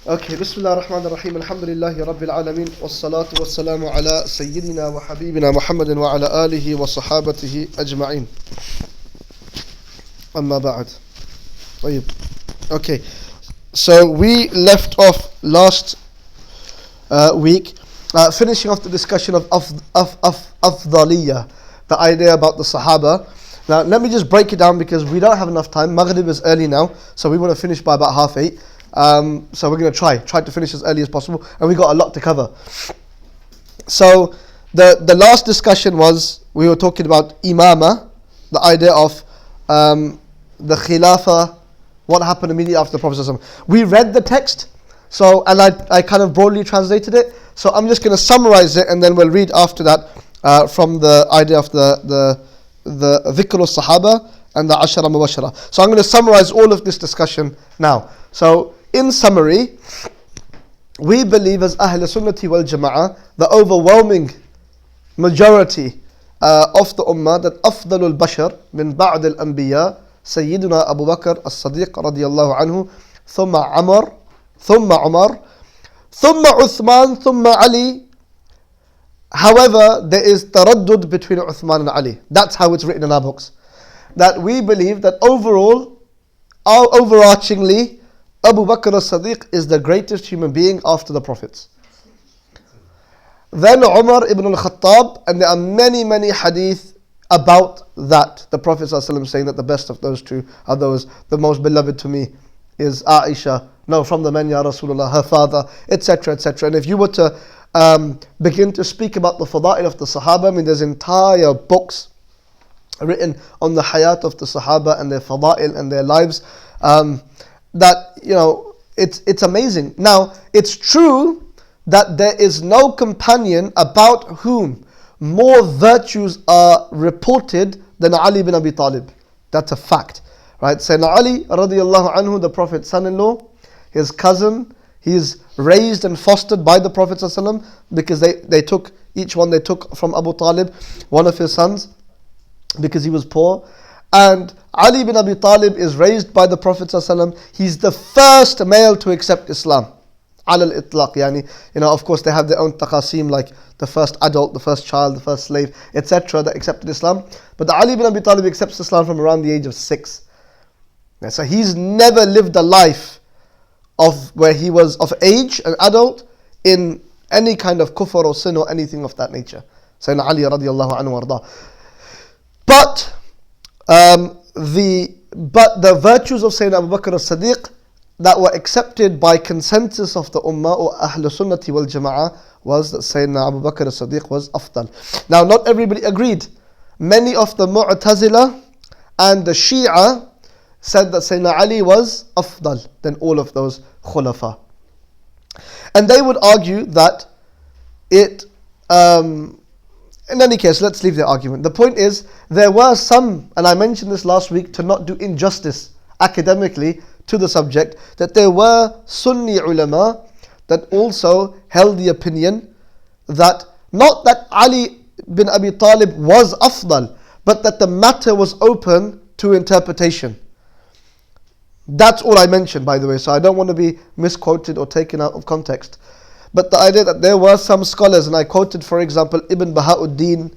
Okay, Bismillah ar-Rahman ar-Rahim, alhamdulillahi rabbil alameen, wassalatu wassalamu ala sayyidina wa habibina Muhammadin wa ala alihi wa sahabatihi ajma'in. Amma ba'd. Okay, so we left off last week finishing off the discussion of afdaliyah, the idea about the Sahaba. Now let me just break it down because we don't have enough time. Maghrib is early now, so we want to finish by about 8:30. So we're going to try to finish as early as possible, and we got a lot to cover. So the last discussion was, we were talking about imama, the idea of the khilafah, what happened immediately after the Prophet ﷺ. We read the text, and I kind of broadly translated it. So I'm just going to summarize it, and then we'll read after that from the idea of the dhikr al-sahaba and the ashara mubashara. So I'm going to summarize all of this discussion now. So in summary, we believe as Ahl Sunnati wal Jama'ah, the overwhelming majority of the Ummah, that Afdalul Bashar min Ba'd al-Anbiya, Sayyiduna Abu Bakr as-Sadiq radiyallahu anhu, thumma Umar, thumma Uthman, thumma Ali. However, there is taraddud between Uthman and Ali. That's how it's written in our books. That we believe that overarchingly, Abu Bakr as-Sadiq is the greatest human being after the Prophets. Then Umar ibn al-Khattab, and there are many hadith about that. The Prophet ﷺ saying that the best of those two are those, the most beloved to me is Aisha, no, from the men, Ya Rasulullah, her father, etc. And if you were to begin to speak about the fada'il of the Sahaba, I mean, there's entire books written on the hayat of the Sahaba and their fada'il and their lives, that, you know, it's amazing. Now, it's true that there is no companion about whom more virtues are reported than Ali bin Abi Talib. That's a fact, right? Sayyidina Ali radiyallahu anhu, the Prophet's son-in-law, his cousin, he's raised and fostered by the Prophet ﷺ, because they took from Abu Talib, one of his sons, because he was poor. And Ali bin Abi Talib is raised by the Prophet ﷺ. He's the first male to accept Islam. Ala al-itlaq, yani, you know, of course they have their own taqasim, like the first adult, the first child, the first slave, etc. that accepted Islam. But the Ali bin Abi Talib accepts Islam from around the age of 6. So he's never lived a life of where he was of age, an adult, in any kind of kufr or sin or anything of that nature. Sayyidina Ali radiallahu anhu warda. But the virtues of Sayyidina Abu Bakr as-Sadiq that were accepted by consensus of the Ummah or Ahl Sunnati wal Jama'ah was that Sayyidina Abu Bakr as-Sadiq was afdal. Now, not everybody agreed. Many of the Mu'tazila and the Shia said that Sayyidina Ali was afdal than all of those khulafa. And they would argue that it, in any case, let's leave the argument. The point is, there were some, and I mentioned this last week to not do injustice academically to the subject, that there were Sunni ulama that also held the opinion that not that Ali bin Abi Talib was afdal, but that the matter was open to interpretation. That's all I mentioned, by the way, so I don't want to be misquoted or taken out of context. But the idea that there were some scholars, and I quoted, for example, Ibn Baha'uddin,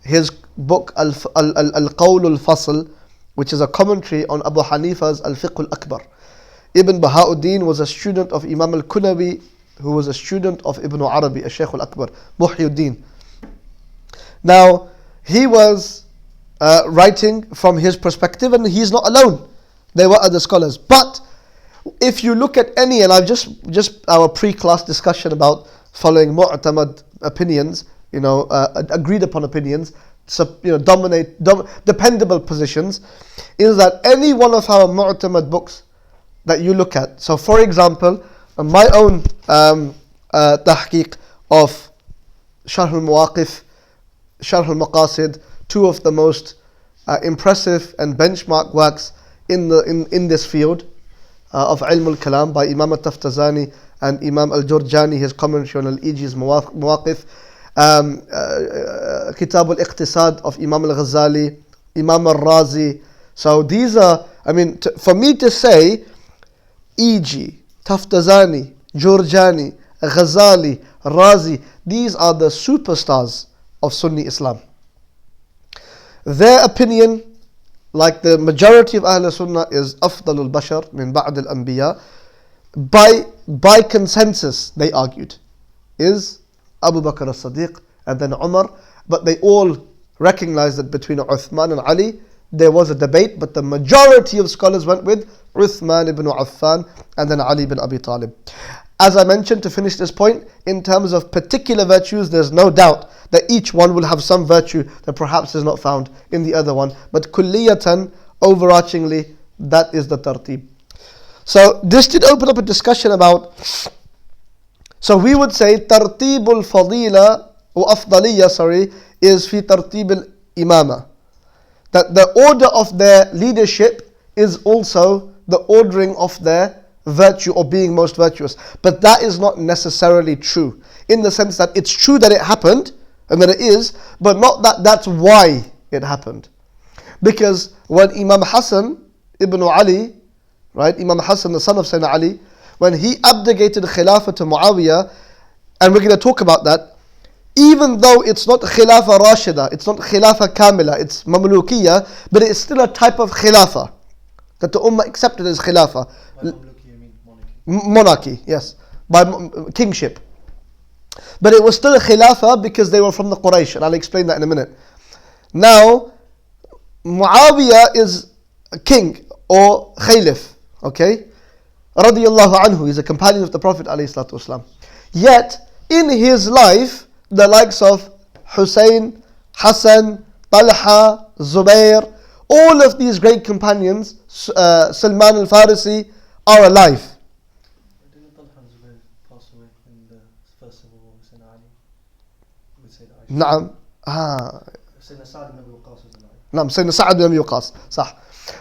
his book Al-Qawl al-Fasl, which is a commentary on Abu Hanifa's Al-Fiqh al-Akbar. Ibn Baha'uddin was a student of Imam al-Kunawi, who was a student of Ibn Arabi, a Shaykh al-Akbar, Muhyiddin. Now, he was writing from his perspective, and he's not alone. There were other scholars. But if you look at any, and I've just our pre-class discussion about following mu'tamad opinions, you know, agreed upon opinions, dependable positions, is that any one of our mu'tamad books that you look at. So, for example, my own tahqiq of Sharh al-Mawaqif, Sharh al-Maqasid, two of the most impressive and benchmark works in this field of Ilm al-Kalam by Imam al-Taftazani and Imam al-Jurjani, his commentary on al-Iji's Mawaqif, Kitab al-Iqtisad of Imam al-Ghazali, Imam al-Razi. So these are, I mean, for me to say e.g. Taftazani, Jurjani, Ghazali, Razi, these are the superstars of Sunni Islam. Their opinion, like the majority of Ahl Sunnah, is Afdalul Bashar min Ba'd al-Anbiya. By consensus, they argued, is Abu Bakr as-Siddiq and then Umar, but they all recognized that between Uthman and Ali, there was a debate, but the majority of scholars went with Uthman ibn Affan and then Ali ibn Abi Talib. As I mentioned, to finish this point, in terms of particular virtues, there's no doubt that each one will have some virtue that perhaps is not found in the other one. But kulliyatan, overarchingly, that is the tartib. So this did open up a discussion about, so we would say tartibul fadila or afdaliya, is fi tartib al-imama. That the order of their leadership is also the ordering of their virtue or being most virtuous. But that is not necessarily true, in the sense that it's true that it happened and that it is, but not that that's why it happened. Because when Imam Hassan ibn Ali, right, Imam Hassan, the son of Sayyidina Ali, when he abdicated Khilafah to Muawiyah, and we're going to talk about that, even though it's not Khilafah Rashida, it's not Khilafah Kamila, it's Mamlukiyah, but it's still a type of Khilafah that the Ummah accepted as Khilafah. By Mamluki, you mean Monarchy, yes, by kingship. But it was still a Khilafah because they were from the Quraysh, and I'll explain that in a minute. Now, Muawiyah is a king or Khalif, okay? Radiyallahu anhu, he's a companion of the Prophet ﷺ. Yet, in his life, the likes of Hussein, Hassan, Talha, Zubair, all of these great companions, Salman al-Farisi, are alive. Didn't Talha and Zubair pass away in the first civil war with Sayyidina Ali? With Sayyidina Aisha? Naam. Sayyidina Sa'd ibn Abi Waqqas was alive. Naam, Sayyidina Sa'd ibn Abi Waqqas. Sah.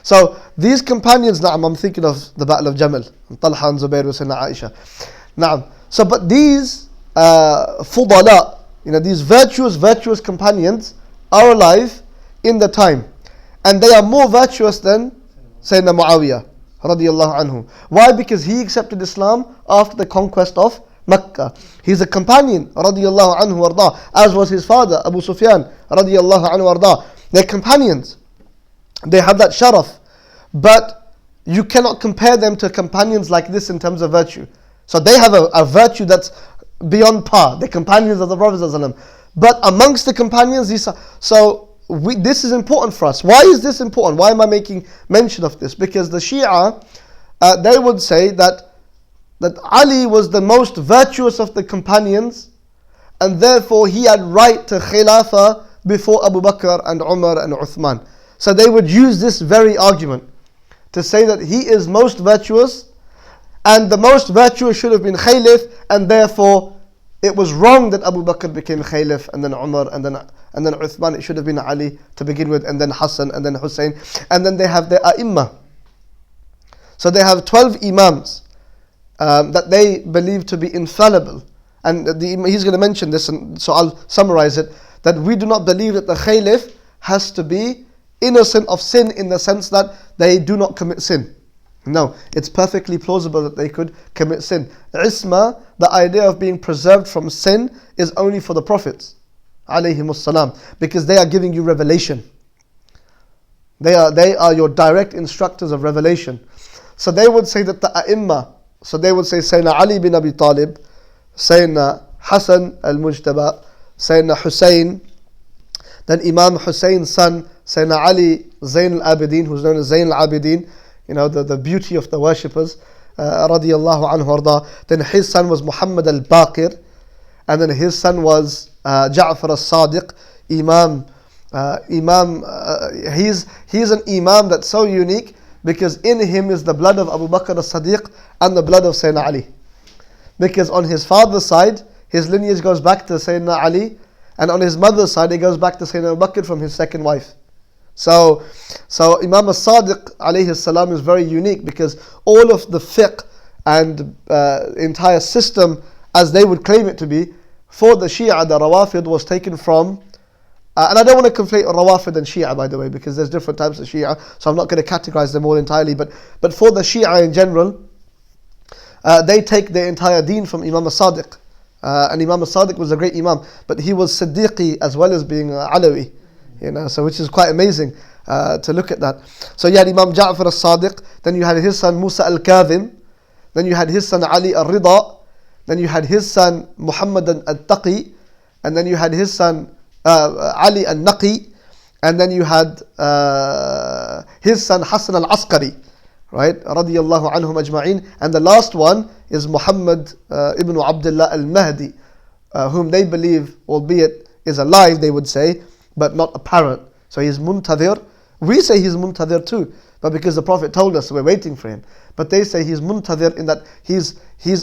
So these companions, naam, I'm thinking of the Battle of Jamal, Talha and Zubair with Sayyidina Aisha. Naam. So but these fudala, these virtuous companions are alive in the time. And they are more virtuous than Sayyidina Muawiyah radiyallahu anhu. Why? Because he accepted Islam after the conquest of Mecca. He's a companion radiyallahu anhu warda, as was his father Abu Sufyan radiyallahu anhu warda. They're companions. They have that sharaf. But you cannot compare them to companions like this in terms of virtue. So they have a virtue that's beyond par. They're companions of the Prophet ﷺ. But amongst the companions, this is important for us. Why is this important? Why am I making mention of this? Because the Shia, they would say that Ali was the most virtuous of the companions, and therefore he had right to Khilafah before Abu Bakr and Umar and Uthman. So they would use this very argument to say that he is most virtuous, and the most virtuous should have been Khalif, and therefore it was wrong that Abu Bakr became Khalif, and then Umar, and then Uthman. It should have been Ali to begin with, and then Hassan, and then Hussein. And then they have the A'imma. So they have 12 Imams that they believe to be infallible. And he's going to mention this, and so I'll summarize it, that we do not believe that the Khalif has to be innocent of sin in the sense that they do not commit sin. No, it's perfectly plausible that they could commit sin. Isma, the idea of being preserved from sin, is only for the prophets, alayhimus salam, because they are giving you revelation. They are your direct instructors of revelation. So they would say that the A'imma, so they would say Sayyidina Ali bin Abi Talib, Sayyidina Hassan al-Mujtaba, Sayyidina Hussein, then Imam Hussein's son, Sayyidina Ali Zayn al-Abidin, who's known as Zayn al-Abidin, the beauty of the worshippers, radiyallahu anhu arda. Then his son was Muhammad al-Baqir, and then his son was Ja'far al-Sadiq, Imam. He's an Imam that's so unique because in him is the blood of Abu Bakr as-Siddiq and the blood of Sayyidina Ali. Because on his father's side, his lineage goes back to Sayyidina Ali, and on his mother's side, it goes back to Sayyidina Abu Bakr from his second wife. So Imam as-Sadiq alayhi salam is very unique because all of the fiqh and entire system, as they would claim it to be, for the Shia, the Rawafid, was taken from, and I don't want to conflate Rawafid and Shia, by the way, because there's different types of Shia, so I'm not going to categorize them all entirely, but for the Shia in general, they take their entire deen from Imam al-Sadiq. And Imam al-Sadiq was a great Imam, but he was Siddiqi as well as being Alawi. So which is quite amazing to look at that. So you had Imam Ja'far al-Sadiq, then you had his son Musa al-Kadhim, then you had his son Ali al-Rida, then you had his son Muhammad al-Taqi, and then you had his son Ali al-Naqi, and then you had his son Hassan al-Askari, right? Radiyallahu anhum ajma'in. And the last one is Muhammad ibn Abdullah al-Mahdi, whom they believe, albeit is alive, they would say, but not apparent. So he's muntadhir. We say he's muntadhir too, but because the Prophet told us, we're waiting for him. But they say he's muntadhir in that he's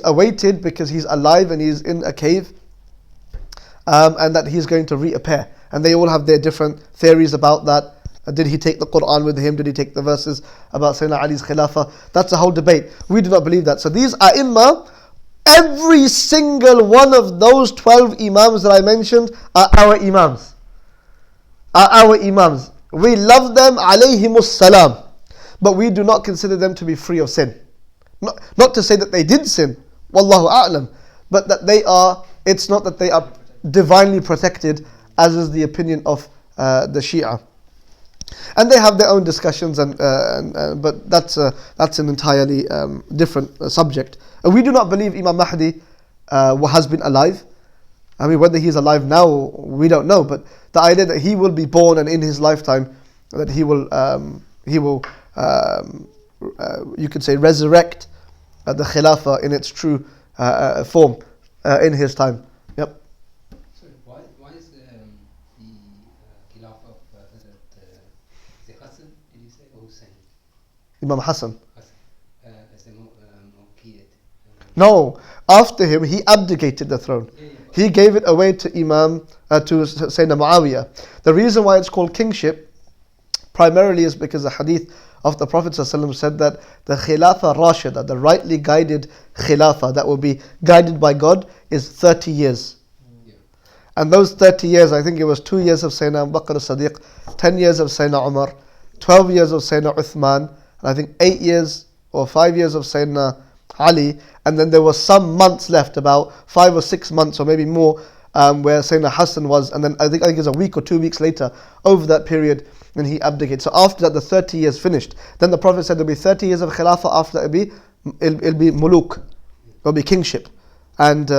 awaited because he's alive and he's in a cave, and that he's going to reappear. And they all have their different theories about that. Did he take the Quran with him? Did he take the verses about Sayyidina Ali's Khilafah? That's a whole debate. We do not believe that. So these A'imma, every single one of those 12 Imams that I mentioned are our Imams. We love them, alayhimus salam. But we do not consider them to be free of sin. Not to say that they did sin, wallahu a'lam, but that it's not that they are divinely protected, as is the opinion of the Shia. And they have their own discussions, but that's an entirely different subject. And we do not believe Imam Mahdi has been alive. I mean, whether he's alive now, we don't know. But the idea that he will be born and in his lifetime, that he will, you could say, resurrect the Khilafah in its true form in his time. Yep. Sorry, why is the Khilafah of Hazrat Hassan, did you say, or Hussein? Imam Hassan. As a Muqayyad. No, after him, he abdicated the throne. He gave it away to Imam, to Sayyidina Muawiyah. The reason why it's called kingship primarily is because the hadith of the Prophet ﷺ said that the Khilafah Rashida, the rightly guided Khilafah that will be guided by God, is 30 years. And those 30 years, I think it was 2 years of Sayyidina Abu Bakr as-Siddiq, 10 years of Sayyidina Umar, 12 years of Sayyidina Uthman, and I think 8 years or 5 years of Sayyidina Ali, and then there was some months left, about 5 or 6 months or maybe more, where Sayyidina Hassan was, and then I think it was a week or 2 weeks later, over that period, then he abdicated. So after that, the 30 years finished. Then the Prophet said there'll be 30 years of Khilafah, after that it'll be muluk, it'll be kingship. And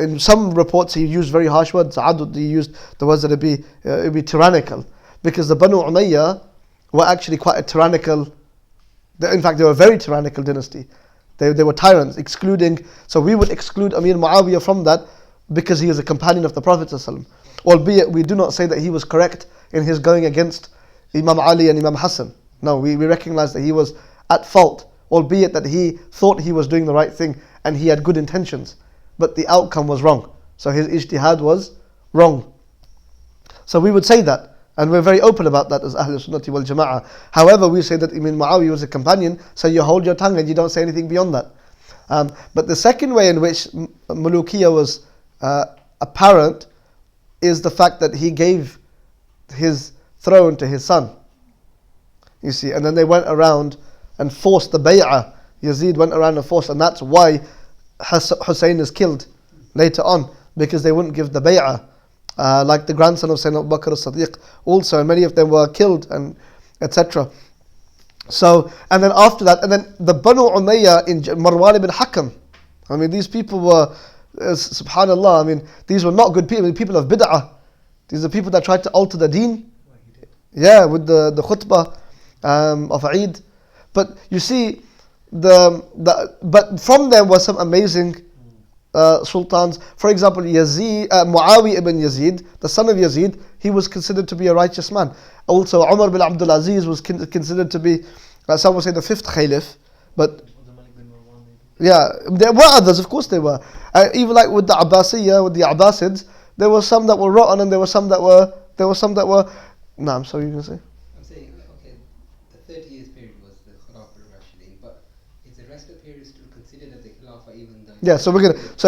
in some reports he used very harsh words, he used the words that it'll be tyrannical, because the Banu Umayyah were actually quite a tyrannical, in fact they were a very tyrannical dynasty. They were tyrants, so we would exclude Amir Muawiyah from that because he is a companion of the Prophet ﷺ. Albeit we do not say that he was correct in his going against Imam Ali and Imam Hassan. No, we recognize that he was at fault, albeit that he thought he was doing the right thing and he had good intentions, but the outcome was wrong. So his ijtihad was wrong. So we would say that, and we're very open about that as Ahlul Sunnati wal Jama'ah. However, we say that Imam Muawiyah was a companion, so you hold your tongue and you don't say anything beyond that. But the second way in which Mulukiyah was apparent is the fact that he gave his throne to his son. You see, and then they went around and forced the bay'ah. Yazid went around and forced, and that's why Hussein is killed later on, because they wouldn't give the bay'ah. Like the grandson of Sayyidina Abu Bakr as-Siddiq also, and many of them were killed, and etc. So, and then after that, and then the Banu Umayyah in Marwan ibn Hakam. I mean, these people were, subhanallah, I mean, these were not good people, people of bid'ah. These are people that tried to alter the deen. Yeah, with the khutbah of Eid. But you see, but from them were some amazing sultans. For example, Muawiyah ibn Yazid, the son of Yazid, he was considered to be a righteous man. Also, Umar bin Abdul Aziz was considered to be, some would say, the 5th Caliph. But yeah, there were others, of course there were. Even like with the Abbasiyya, with the Abbasids, there were some that were rotten, and there were some that were. No, I'm sorry, you were going to say. I'm saying, okay, the 30 years period was the Khilafah Rashidin, but is the rest of the period still considered as the Khilafah, even though?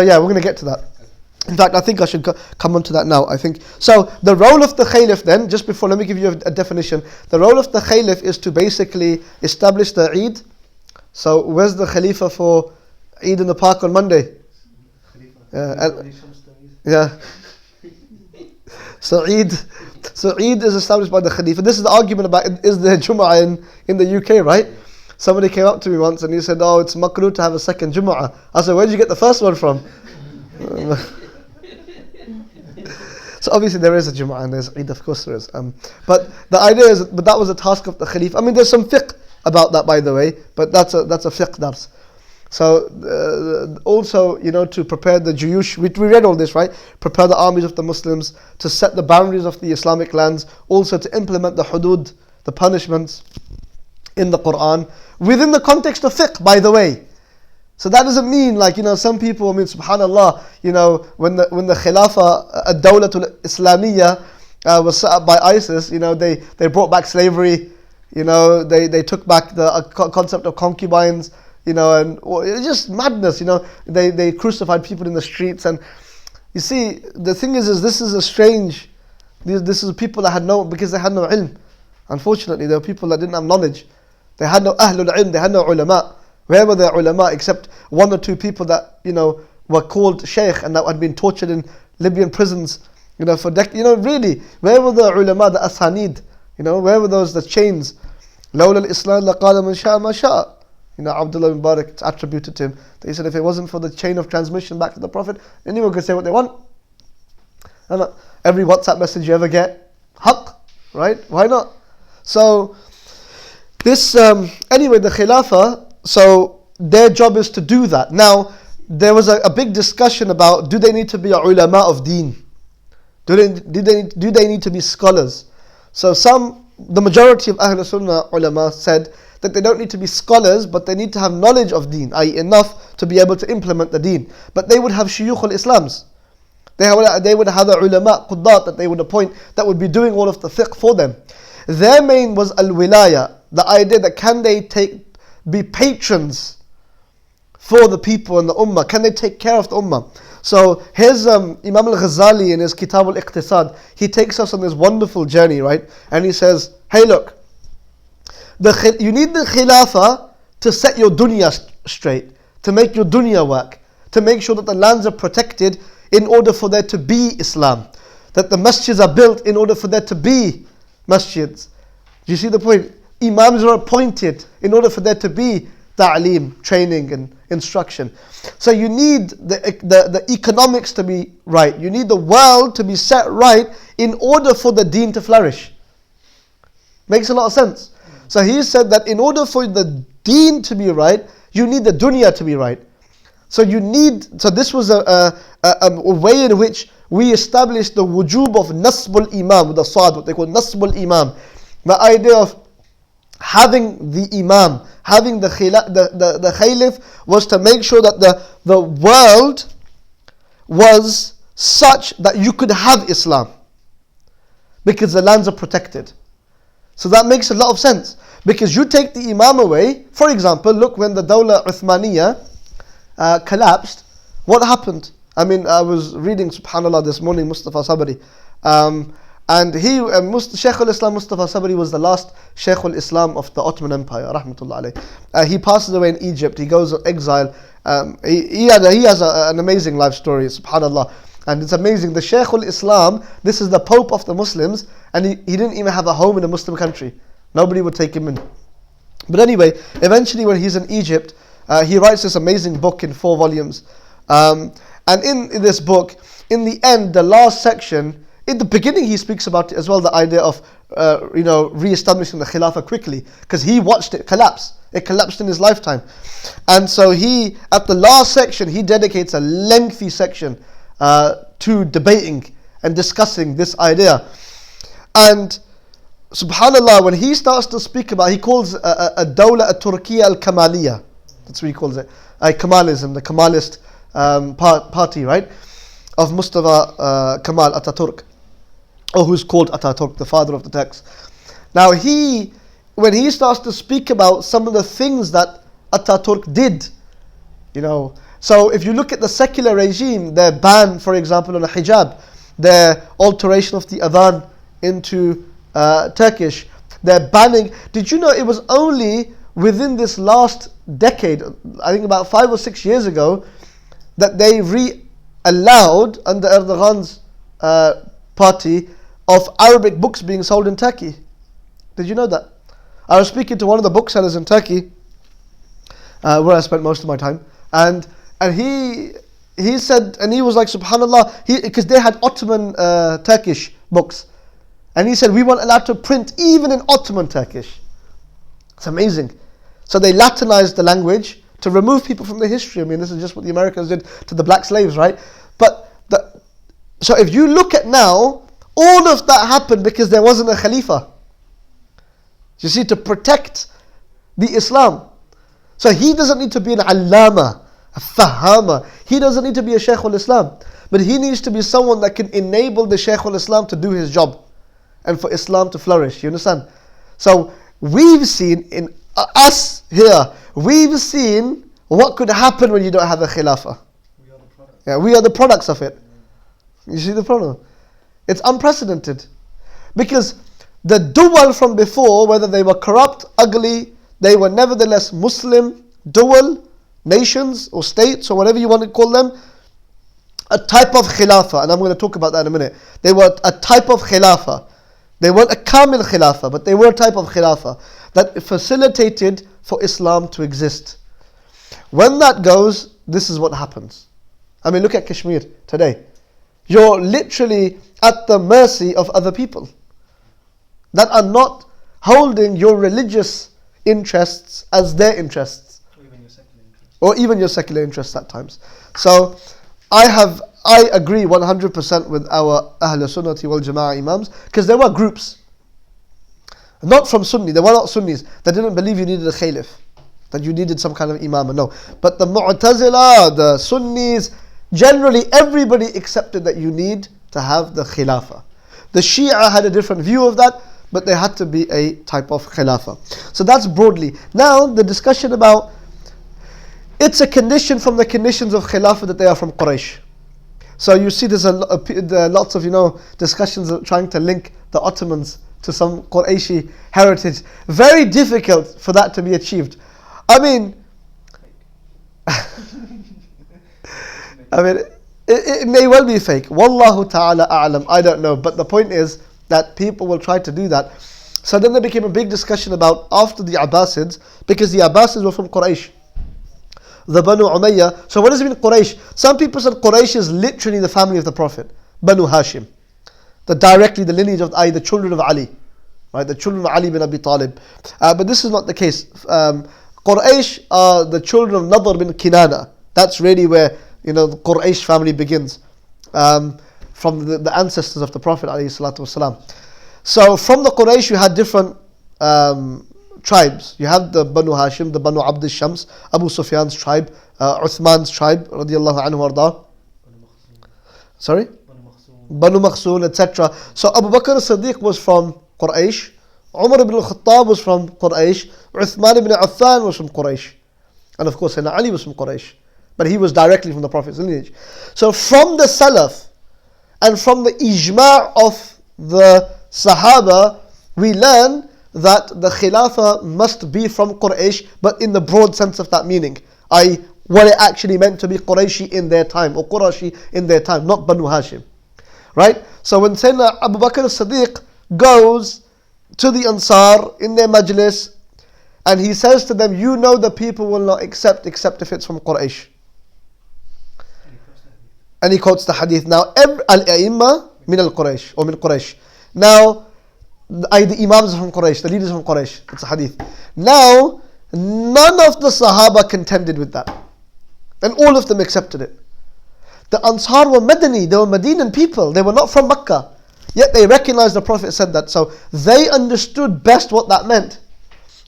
Yeah, we're gonna get to that. Okay. In fact, I think I should come on to that now. I think so. The role of the Caliph, then, just before, let me give you a definition. The role of the Caliph is to basically establish the Eid. So, where's the Khalifa for Eid in the park on Monday. Khalifa. Shams Tameez. Yeah. So Eid is established by the Khalifa. This is the argument about is there Jum'ah in the UK, right? Somebody came up to me once and he said, oh, it's makruh to have a second Jum'ah. I said, where did you get the first one from? So obviously there is a Jum'ah and there's Eid, of course there is. But the idea is, but that was a task of the Khalifa. I mean, there's some fiqh about that, by the way, but that's a fiqh dars. So also, to prepare the Juyush, we read all this, right? Prepare the armies of the Muslims, to set the boundaries of the Islamic lands, also to implement the hudud, the punishments in the Quran, within the context of fiqh, by the way. So that doesn't mean some people, subhanallah, when the Khilafah, ad-Dawlatul Islamiyya was set up by ISIS, they brought back slavery, they took back the concept of concubines, and it's just madness, they crucified people in the streets. And you see, the thing is this is a strange, this is people that because they had no ilm. Unfortunately, there were people that didn't have knowledge. They had no ahlul ilm, they had no ulama. Where were the ulama except one or two people that, were called shaykh and that had been tortured in Libyan prisons, for decades. Really, where were the ulama, the asanid? Where were the chains? لولا الإسلام لقال من شاء ما شاء. Abdullah ibn Mubarak, it's attributed to him that he said if it wasn't for the chain of transmission back to the Prophet, anyone could say what they want. And every WhatsApp message you ever get, haqq, right? Why not? So this anyway, the Khilafah, so their job is to do that. Now there was a big discussion about, do they need to be a ulama of deen? Do they need to be scholars? So the majority of Ahl Sunnah ulama said that they don't need to be scholars, but they need to have knowledge of deen, i.e. enough to be able to implement the deen. But they would have shuyukh al-Islams. They would have the ulama, quddat, that they would appoint, that would be doing all of the fiqh for them. Their main was al-wilaya, the idea that can they be patrons for the people and the ummah? Can they take care of the ummah? So here's Imam al-Ghazali in his Kitab al-Iqtisad. He takes us on this wonderful journey, right? And he says, hey look, you need the Khilafah to set your dunya straight, to make your dunya work, to make sure that the lands are protected in order for there to be Islam, that the masjids are built in order for there to be masjids. Do you see the point? Imams are appointed in order for there to be ta'aleem, training and instruction. So you need the economics to be right. You need the world to be set right in order for the deen to flourish. Makes a lot of sense. So he said that in order for the deen to be right, you need the dunya to be right. So this was a way in which we established the wujub of nasbul imam, with the sad, what they call nasbul imam. The idea of having the imam, having the caliph, was to make sure that the world was such that you could have Islam, because the lands are protected. So that makes a lot of sense, because you take the imam away. For example, look, when the Dawla Uthmaniyya collapsed, what happened? I was reading, subhanAllah, this morning, Mustafa Sabri, and Shaykh al-Islam Mustafa Sabri was the last Shaykh al-Islam of the Ottoman Empire, rahmatullah alayh. He passes away in Egypt, he goes on exile. He has an amazing life story, subhanAllah. And it's amazing, the Shaykh al-Islam, this is the Pope of the Muslims, and he didn't even have a home in a Muslim country. Nobody would take him in. But anyway, eventually when he's in Egypt, he writes this amazing book in 4 volumes. And in this book, in the end, the last section, in the beginning he speaks about it as well, the idea of re-establishing the Khilafah quickly, because he watched it collapse. It collapsed in his lifetime. And so at the last section, he dedicates a lengthy section to debating and discussing this idea. And subhanallah, when he starts to speak about, he calls a dawla a Turkiya al-Kamaliyya. That's what he calls it. Kamalism, the Kamalist party, right? Of Mustafa Kemal Ataturk, or who's called Ataturk, the father of the text. Now when he starts to speak about some of the things that Ataturk did, so if you look at the secular regime, their ban, for example, on a hijab, their alteration of the adhan into Turkish, their banning. Did you know it was only within this last decade, I think about 5 or 6 years ago, that they allowed under Erdogan's party of Arabic books being sold in Turkey. Did you know that? I was speaking to one of the booksellers in Turkey, where I spent most of my time, and he said, and he was like, subhanallah, because they had Ottoman Turkish books, and he said, we weren't allowed to print even in Ottoman Turkish. It's amazing. So they Latinized the language to remove people from the history. I mean, this is just what the Americans did to the black slaves, right? So if you look at now, all of that happened because there wasn't a Khalifa. You see, to protect the Islam. So he doesn't need to be an allama, a fahama. He doesn't need to be a Shaykh al-Islam. But he needs to be someone that can enable the Shaykh al-Islam to do his job and for Islam to flourish. You understand? So we've seen in us here, we've seen what could happen when you don't have a Khilafah. We are the product. Yeah, we are the products of it. You see the problem? It's unprecedented. Because the dual from before, whether they were corrupt, ugly, they were nevertheless Muslim, dual, nations or states or whatever you want to call them, a type of Khilafah, and I'm going to talk about that in a minute. They were a type of Khilafah. They weren't a Kamil Khilafah, but they were a type of Khilafah that facilitated for Islam to exist. When that goes, this is what happens. I mean, look at Kashmir today. You're literally at the mercy of other people that are not holding your religious interests as their interests. Or even your secular interests at times. So, I agree 100% with our Ahl Sunnati wal Jama'ah Imams, because there were groups, not from Sunni, they were not Sunnis, that didn't believe you needed a Caliph, that you needed some kind of Imam, no. But the Mu'tazila, the Sunnis, generally everybody accepted that you need to have the Khilafah. The Shia had a different view of that, but there had to be a type of Khilafah. So that's broadly. Now the discussion about, it's a condition from the conditions of Khilafah that they are from Quraysh. So you see there's lots of discussions of trying to link the Ottomans to some Qurayshi heritage. Very difficult for that to be achieved. I mean, it may well be fake. Wallahu ta'ala a'lam. I don't know. But the point is that people will try to do that. So then there became a big discussion about after the Abbasids, because the Abbasids were from Quraysh. The Banu Umayyah. So what does it mean Quraysh? Some people said Quraysh is literally the family of the Prophet. Banu Hashim. Directly the lineage of the children of Ali. Right? The children of Ali bin Abi Talib. But this is not the case. Quraysh are the children of Nadr bin Kinana. That's really where the Quraysh family begins. From the ancestors of the Prophet ﷺ. So from the Quraysh you had different tribes. You have the Banu Hashim, the Banu Abd al-Shams, Abu Sufyan's tribe, Uthman's tribe, radiallahu anhu arda. Sorry? Banu Makhzum, etc. So Abu Bakr as-Siddiq was from Quraysh, Umar ibn al-Khattab was from Quraysh, Uthman ibn Affan was from Quraysh. And of course, Ali was from Quraysh. But he was directly from the Prophet's lineage. So from the Salaf, and from the ijma' of the Sahaba, we learn that the Khilafah must be from Quraysh, but in the broad sense of that meaning. What it actually meant to be Qurayshi in their time, or Qurashi in their time, not Banu Hashim. Right? So when Sayyidina Abu Bakr as-Siddiq goes to the Ansar in their majlis, and he says to them, the people will not accept except if it's from Quraysh. And he quotes the hadith. Now, al-a'imma min al-Quraysh, or min Quraysh. Now, the Imams are from Quraysh, the leaders are from Quraysh. It's a hadith. Now, none of the Sahaba contended with that. And all of them accepted it. The Ansar were Madani, they were Medinan people, they were not from Makkah. Yet they recognized the Prophet said that. So they understood best what that meant.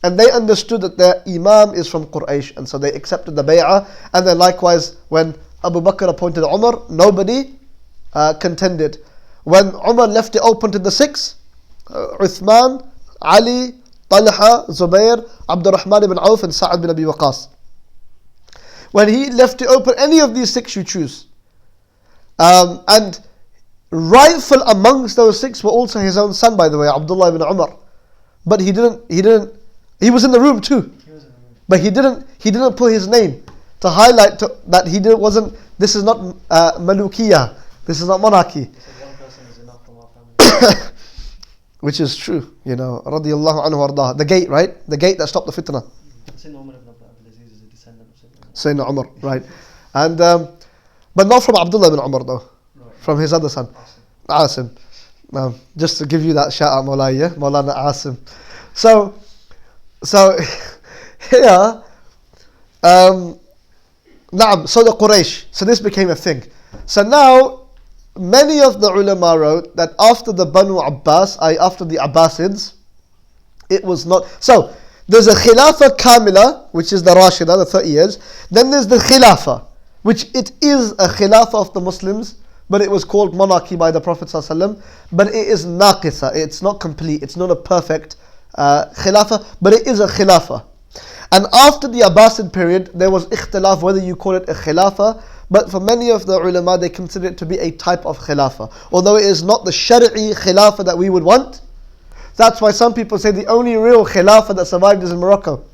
And they understood that their Imam is from Quraysh. And so they accepted the bay'ah. And then likewise, when Abu Bakr appointed Umar, nobody contended. When Umar left it open to the six, Uthman, Ali, Talha, Zubair, Abdurrahman ibn Auf and Sa'ad bin Abi Waqas. When he left it open, any of these six you choose. And rightful amongst those six were also his own son, by the way, Abdullah ibn Umar. But he was in the room too. He was But he didn't put his name to highlight that wasn't. This is not Malukiya. This is not monarchy. He said one person is enough from our family. Which is true, radiyallahu anhu ardah. The gate, right? The gate that stopped the fitna. Sayyidina Umar ibn Abdul Aziz is a descendant of Sayyidina Umar, right? And but not from Abdullah ibn Umar though, Right. from his other son, Asim. Just to give you that shout out, Maulana Asim. So here, so the Quraysh. So this became a thing. So now, many of the ulama wrote that after the Banu Abbas, after the Abbasids, it was not. So there's a Khilafah Kamila, which is the Rashida, the 30 years. Then there's the Khilafah, which it is a Khilafah of the Muslims, but it was called monarchy by the Prophet ﷺ. But it is naqisa, it's not complete, it's not a perfect Khilafah, but it is a Khilafah. And after the Abbasid period, there was ikhtilaf whether you call it a Khilafah, but for many of the ulama, they consider it to be a type of Khilafah. Although it is not the Shari'i Khilafah that we would want. That's why some people say the only real Khilafah that survived is in Morocco.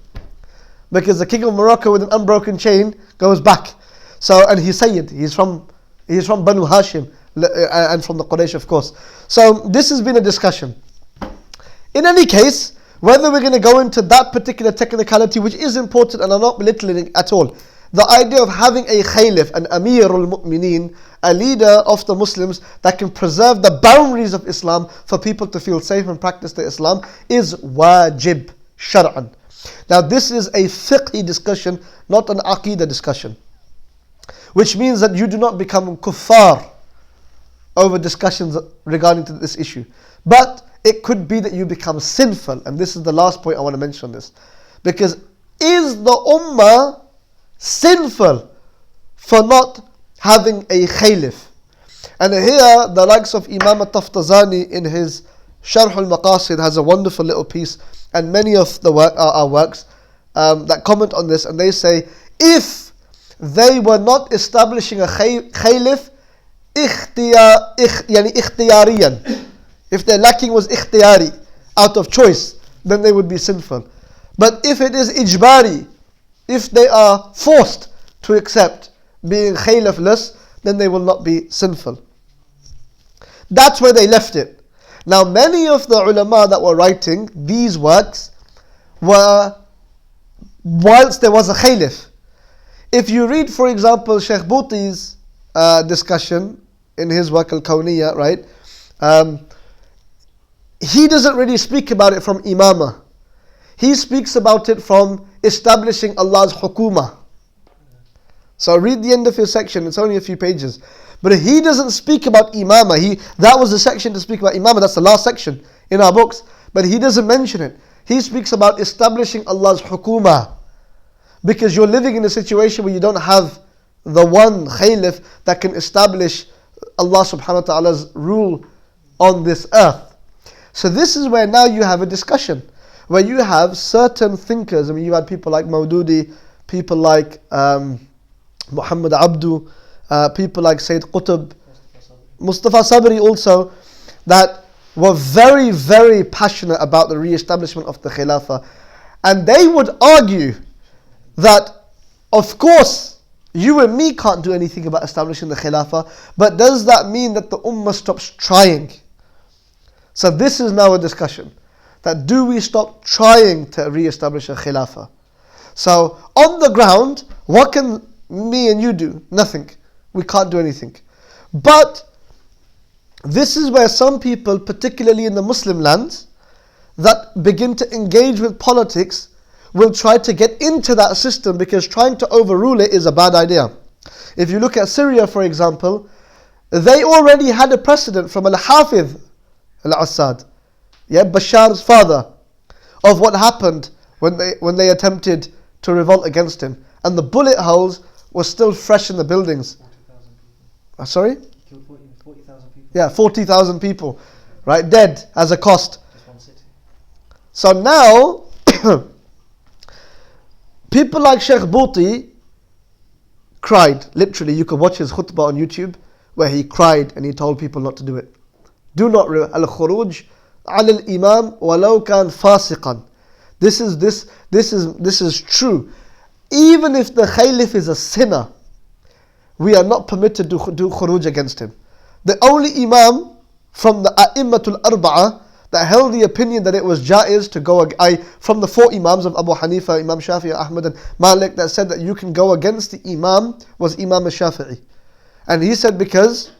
Because the king of Morocco with an unbroken chain goes back. So, and he's Sayyid, he's from Banu Hashim, and from the Quraysh of course. So this has been a discussion. In any case, whether we're going to go into that particular technicality, which is important and I'm not belittling at all, the idea of having a Khalif, an Amirul Mu'mineen, a leader of the Muslims that can preserve the boundaries of Islam for people to feel safe and practice the Islam is wajib, shar'an. Now this is a fiqhi discussion, not an aqidah discussion. Which means that you do not become kuffar over discussions regarding to this issue. But it could be that you become sinful, and this is the last point I want to mention on this. Because is the ummah sinful for not having a Khalif? And here the likes of Imam al-Taftazani in his Sharh al-Maqasid has a wonderful little piece, and many of the our works that comment on this, and they say if they were not establishing a Khalif ikhtiyariyan, if their lacking was ikhtiyari, out of choice, then they would be sinful. But if it is ijbari, if they are forced to accept being khalifless, then they will not be sinful. That's where they left it. Now many of the ulama that were writing these works were whilst there was a Khalif. If you read, for example, Sheikh Buti's discussion in his work al-Kawniyya, right? He doesn't really speak about it from imamah. He speaks about it from establishing Allah's hukumah. So read the end of his section, it's only a few pages. But he doesn't speak about imamah. That was the section to speak about imamah, that's the last section in our books. But he doesn't mention it. He speaks about establishing Allah's hukumah. Because you're living in a situation where you don't have the one Khalif that can establish Allah subhanahu wa ta'ala's rule on this earth. So this is where now you have a discussion, where you have certain thinkers. I mean, you had people like Maududi, people like Muhammad Abdu, people like Sayyid Qutb, Mustafa Sabri also, that were very, very passionate about the re-establishment of the Khilafah. And they would argue that, of course, you and me can't do anything about establishing the Khilafah, but does that mean that the Ummah stops trying? So this is now a discussion, that do we stop trying to re-establish a Khilafah? So on the ground, what can me and you do? Nothing. We can't do anything. But this is where some people, particularly in the Muslim lands, that begin to engage with politics, will try to get into that system, because trying to overrule it is a bad idea. If you look at Syria, for example, they already had a precedent from al-Hafidh al-Assad, Bashar's father, of what happened when they attempted to revolt against him. And the bullet holes were still fresh in the buildings. 40,000 people. Sorry? Killed 40,000 people. Yeah, 40,000 people, right, dead as a cost. Just one city. So now, people like Sheikh Buti cried. Literally, you can watch his khutbah on YouTube, where he cried and he told people not to do it. Do not al-khuruj al-imam walau kan fasiqan. This is true. Even if the Caliph is a sinner, we are not permitted to do khuruj against him. The only Imam from the A'immatul Arba'ah that held the opinion that it was jaiz to go, from the 4 Imams of Abu Hanifa, Imam Shafi'i, Ahmad and Malik, that said that you can go against the Imam, was Imam al-Shafi'i. And he said because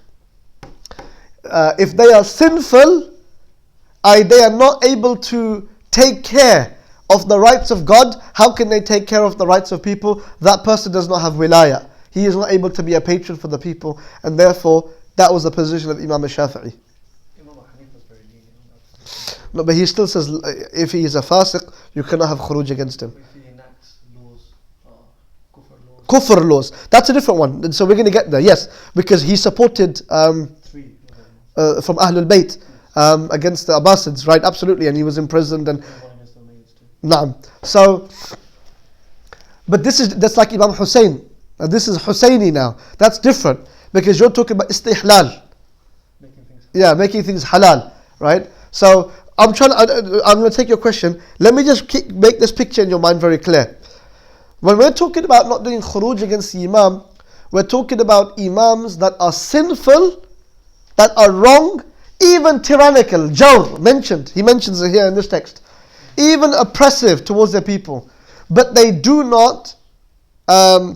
if they are sinful, they are not able to take care of the rights of God. How can they take care of the rights of people? That person does not have wilayah. He is not able to be a patron for the people, and therefore that was the position of Imam al-Shafi'i. Imam Hanifa is very lenient on that. No, but he still says if he is a fasiq, you cannot have khuruj against him. If he enacts laws, kufr laws. Kufr laws, that's a different one. And so we're going to get there, yes, because he supported 3 of them. from Ahlul Bayt against the Abbasids, right? Absolutely, and he was imprisoned and. One against the Umayyads too. Naam. So, but that's like Imam Hussein. Now this is Husseini now. That's different because you're talking about istihlal. Making things halal, right? So I'm going to take your question. Let me just make this picture in your mind very clear. When we're talking about not doing khuruj against the Imam, we're talking about Imams that are sinful, that are wrong, even tyrannical. Jawr he mentions it here in this text. Even oppressive towards their people. But they do not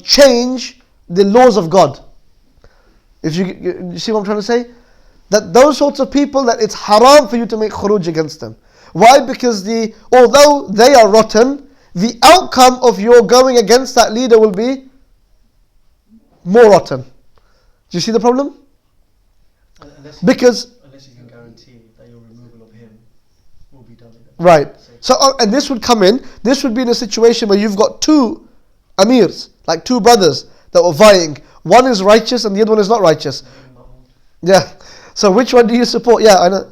change the laws of God. If you see what I'm trying to say? That those sorts of people, that it's haram for you to make khuruj against them. Why? Because although they are rotten, the outcome of your going against that leader will be more rotten. Do you see the problem? Unless you can guarantee that your removal of him will be done. Right. So, and this would be in a situation where you've got 2 amirs, like 2 brothers that were vying. One is righteous and the other one is not righteous. Yeah. So which one do you support? Yeah, I know.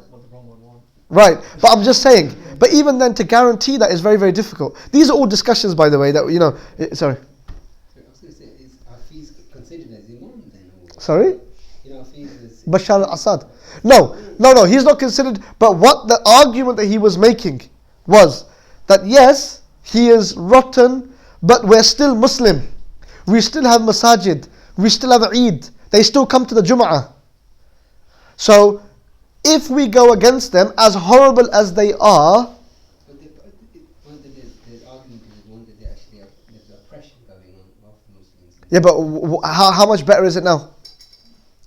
Right. But I'm just saying. But even then, to guarantee that is very, very difficult. These are all discussions, by the way, that, sorry. I was going to say, is Hafiz considered as Imam then? Sorry? Hafiz is... Bashar al-Assad. No, he's not considered. But what the argument that he was making was that yes, he is rotten, but we're still Muslim. We still have masajid. We still have Eid. They still come to the Jum'ah. So, if we go against them, as horrible as they are... But there's argument is one that there's oppression going on of Muslims. Yeah, but how much better is it now?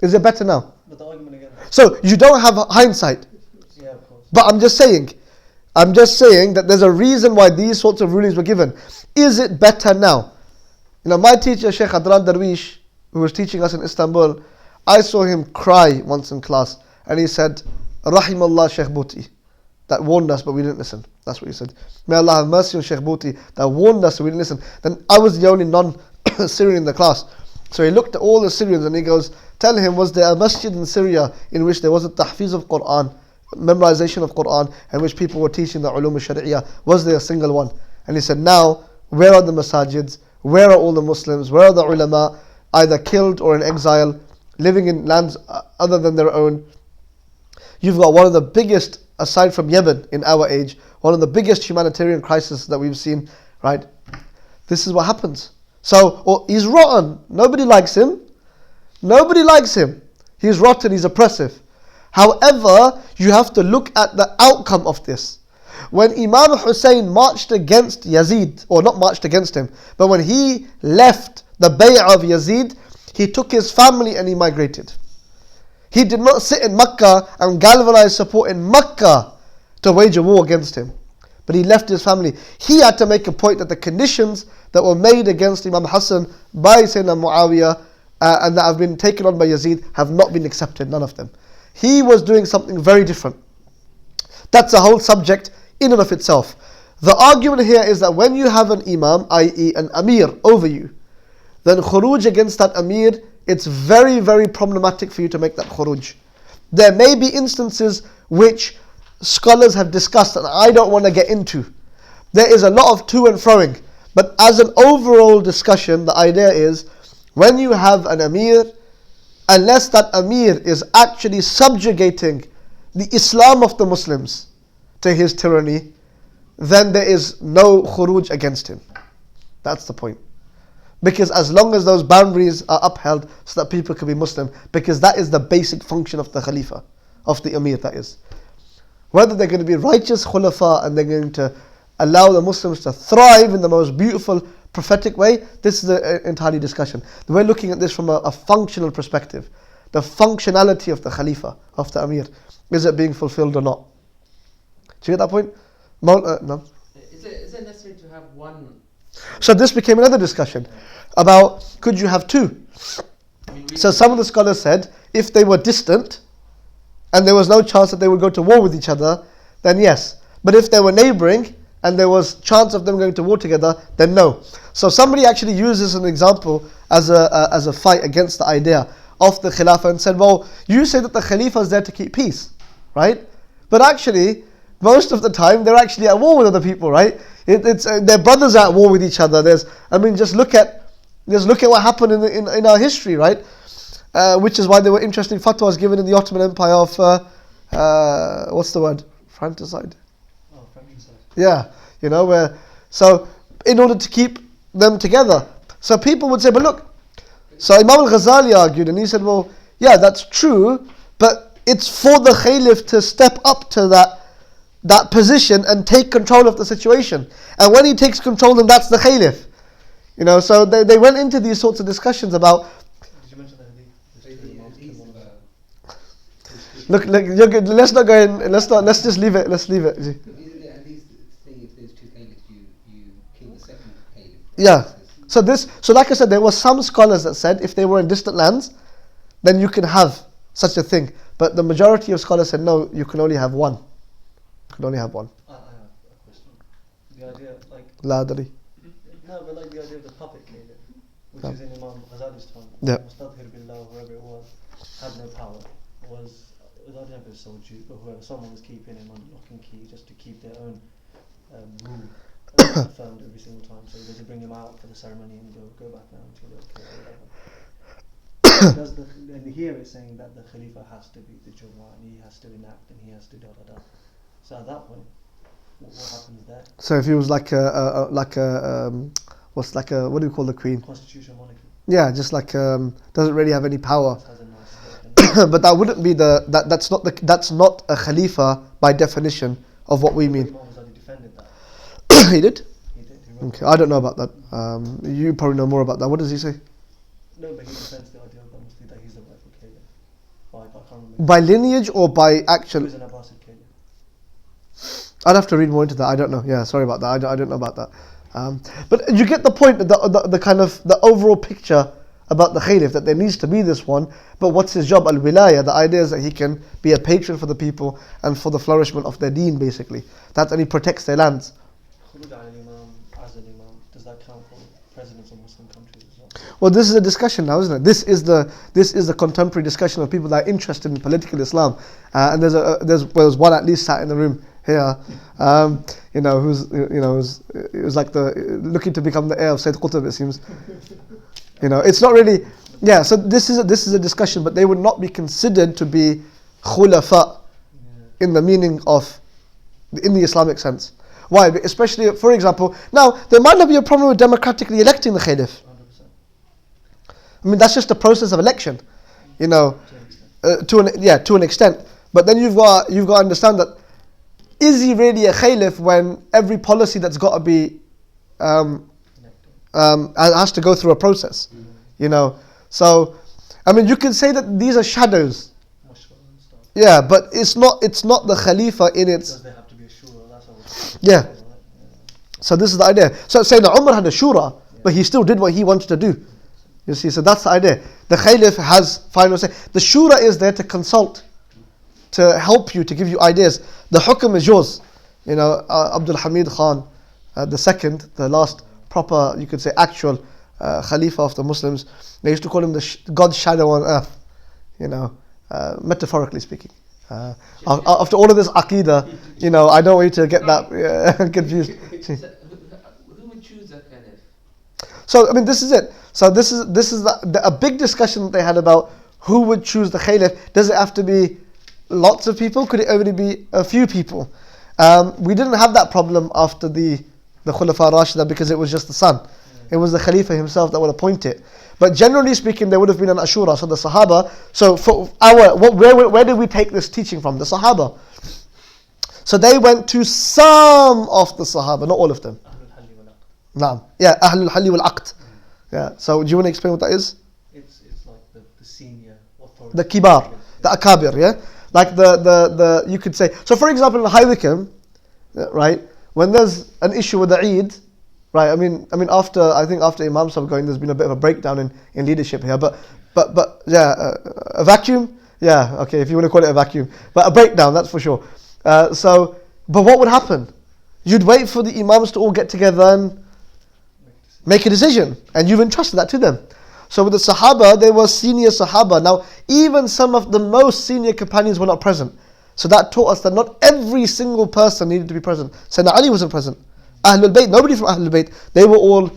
Is it better now? But the argument again... So, you don't have hindsight. Yeah, of course. But I'm just saying that there's a reason why these sorts of rulings were given. Is it better now? My teacher, Shaykh Adnan Darwesh, who was teaching us in Istanbul, I saw him cry once in class, and he said, Rahimallah Shaykh Bhuti, that warned us but we didn't listen. That's what he said. May Allah have mercy on Shaykh Bhuti, that warned us but we didn't listen. Then I was the only non-Syrian in the class. So he looked at all the Syrians and he goes, tell him, was there a masjid in Syria in which there was a tahfiz of Quran, memorization of Quran, in which people were teaching the ulum al-shari'iyah? Was there a single one? And he said, now, where are the masajids? Where are all the Muslims? Where are the ulama? Either killed or in exile, living in lands other than their own. You've got one of the biggest, aside from Yemen in our age, one of the biggest humanitarian crises that we've seen, right? This is what happens. So, he's rotten. Nobody likes him. He's rotten, he's oppressive. However, you have to look at the outcome of this. When Imam Hussein marched against Yazid, or not marched against him, but when he left the bay'ah of Yazid, he took his family and he migrated. He did not sit in Makkah and galvanize support in Makkah to wage a war against him. But he left his family. He had to make a point that the conditions that were made against Imam Hassan by Sayyidina Muawiyah and that have been taken on by Yazid have not been accepted, none of them. He was doing something very different. That's a whole subject in and of itself. The argument here is that when you have an imam, i.e. an amir over you, then khuruj against that amir, it's very, very problematic for you to make that khuruj. There may be instances which scholars have discussed and I don't want to get into. There is a lot of to and froing. But as an overall discussion, the idea is, when you have an amir, unless that amir is actually subjugating the Islam of the Muslims to his tyranny, then there is no khuruj against him. That's the point. Because as long as those boundaries are upheld so that people can be Muslim, because that is the basic function of the Khalifa, of the Amir, that is. Whether they're going to be righteous khulafa and they're going to allow the Muslims to thrive in the most beautiful, prophetic way, this is an entirely discussion. We're looking at this from a functional perspective. The functionality of the Khalifa, of the Amir. Is it being fulfilled or not? Do you get that point? No. Is it necessary to have one? So this became another discussion about could you have two? So some of the scholars said if they were distant and there was no chance that they would go to war with each other, then yes. But if they were neighbouring and there was chance of them going to war together, then no. So somebody actually used this as an example as a fight against the idea of the Khilafah and said, well, you say that the Khalifa is there to keep peace, right? But actually, most of the time they're actually at war with other people, right? It's their brothers are at war with each other. Just look at what happened in our history, right? Which is why there were interesting fatwas given in the Ottoman Empire of what's the word? Fratricide. Oh, fratricide. Yeah, so in order to keep them together. So people would say, but look, so Imam al-Ghazali argued and he said, well, yeah, that's true, but it's for the Caliph to step up to that position and take control of the situation. And when he takes control, then that's the Caliph. So they went into these sorts of discussions about. Did you mention that Look, you're good. Let's not go in. Let's just leave it. Let's leave it. Isn't it at least saying if there's two caliphs, you kill the second caliph? Yeah. So like I said, there were some scholars that said if they were in distant lands, then you can have such a thing. But the majority of scholars said no, you can only have one. You can only have one. I have a question. The idea, like. La adri. No, but like the idea of the puppet caliph, which Yeah. is in Imam Ghazali's time. Yeah. Ustaad Billah, whoever it was, had no power. I don't know if it was Soldier, but whoever, someone was keeping him under lock and key just to keep their own rule affirmed every single time. So they would bring him out for the ceremony and go back now until they're killed or whatever. And here it's saying that the Khalifa has to be the Jum'ah and he has to enact and he has to da. So at that point, what happens there? So if he was what do you call the queen? Constitutional monarchy. Yeah, just doesn't really have any power. Has a nice But that wouldn't be that's not a Khalifa by definition of what we mean. Imam Ghazali defended that. He did? He did. He wrote Okay, I don't know about that. You probably know more about that. What does he say? No, but he defends the idea of that he's the rightful caliph. I can't remember. By lineage or by He actual? was an Abbasid caliph. I'd have to read more into that. I don't know. Yeah, sorry about that. I don't know about that. But you get the point, the kind of the overall picture about the Caliph, that there needs to be this one. But what's his job? Al-Wilaya. The idea is that he can be a patron for the people and for the flourishment of their deen, basically. And he protects their lands. Khuruj al-Imam, as an Imam, does that count for presidents of Muslim countries as well? Well, this is a discussion now, isn't it? This is the contemporary discussion of people that are interested in political Islam. And there's one at least sat in the room here, who's like looking to become the heir of Sayyid Qutb, it seems. It's not really. Yeah. So this is a discussion, but they would not be considered to be khulafa in the meaning of in the Islamic sense. Why? Especially, for example, now there might not be a problem with democratically electing the Caliph. 100%. I mean, that's just a process of election, to an extent. But then you've got to understand that, is he really a Caliph when every policy that's got to be has to go through a process, So, I mean, you can say that these are shadows. Yeah, but it's not the Khalifa in its. Does there have to be a shura? That's all. Yeah. So this is the idea. So Sayyidina Umar had a shura, but he still did what he wanted to do. You see, so that's the idea. The Caliph has final say. The shura is there to consult, to help you, to give you ideas. The hukm is yours. Abdul Hamid Khan, the second, the last proper, you could say, actual Khalifa of the Muslims. They used to call him God's shadow on earth. Metaphorically speaking. After all of this aqidah, I don't want you to get that confused. Who would choose a caliph? So I mean, this is it. So this is a big discussion that they had about who would choose the caliph. Does it have to be lots of people? Could it only be a few people? We didn't have that problem after the Khulafa Rashida because it was just the son. It was the Khalifa himself that would appoint it. But generally speaking, there would have been an Ashura. So the Sahaba. So for where did we take this teaching from? The Sahaba. So they went to some of the Sahaba, not all of them. Naam. Yeah, Ahlul Halli wal Aqd. Yeah. So do you want to explain what that is? It's like the senior authority. The Kibar, the Akabir, yeah? Like the you could say. So for example, in High Wycombe, right, when there's an issue with the Eid, right, I mean after Imam Sahib going, there's been a bit of a breakdown in leadership here, but yeah, a vacuum, yeah, okay, if you want to call it a vacuum, but a breakdown, that's for sure. But what would happen? You'd wait for the Imams to all get together and make a decision, and you've entrusted that to them. So with the Sahaba, they were senior Sahaba. Now, even some of the most senior companions were not present. So that taught us that not every single person needed to be present. Sayyidina Ali wasn't present. Ahlul Bayt, nobody from Ahlul Bayt, they were all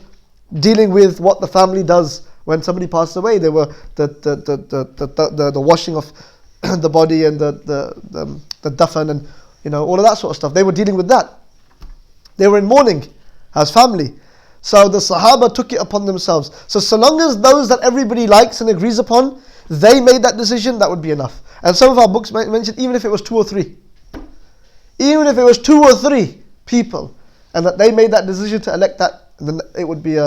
dealing with what the family does when somebody passes away. They were the washing of the body and the dafan and all of that sort of stuff. They were dealing with that. They were in mourning as family. So the Sahaba took it upon themselves. So long as those that everybody likes and agrees upon, they made that decision, that would be enough. And some of our books mentioned even if it was 2 or 3. Even if it was 2 or 3 people, and that they made that decision to elect that, then it would be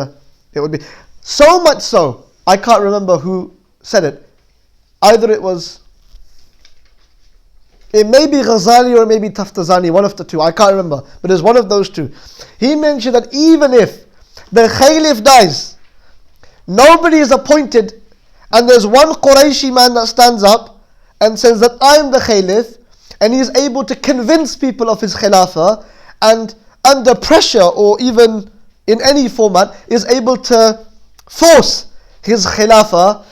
so much so, I can't remember who said it. Either it may be Ghazali or maybe Taftazani, one of the two, I can't remember, but it's one of those two. He mentioned that even if the Caliph dies, nobody is appointed, and there's one Qurayshi man that stands up and says that I'm the Caliph, and he is able to convince people of his Khilafah, and under pressure or even in any format is able to force his Khilafah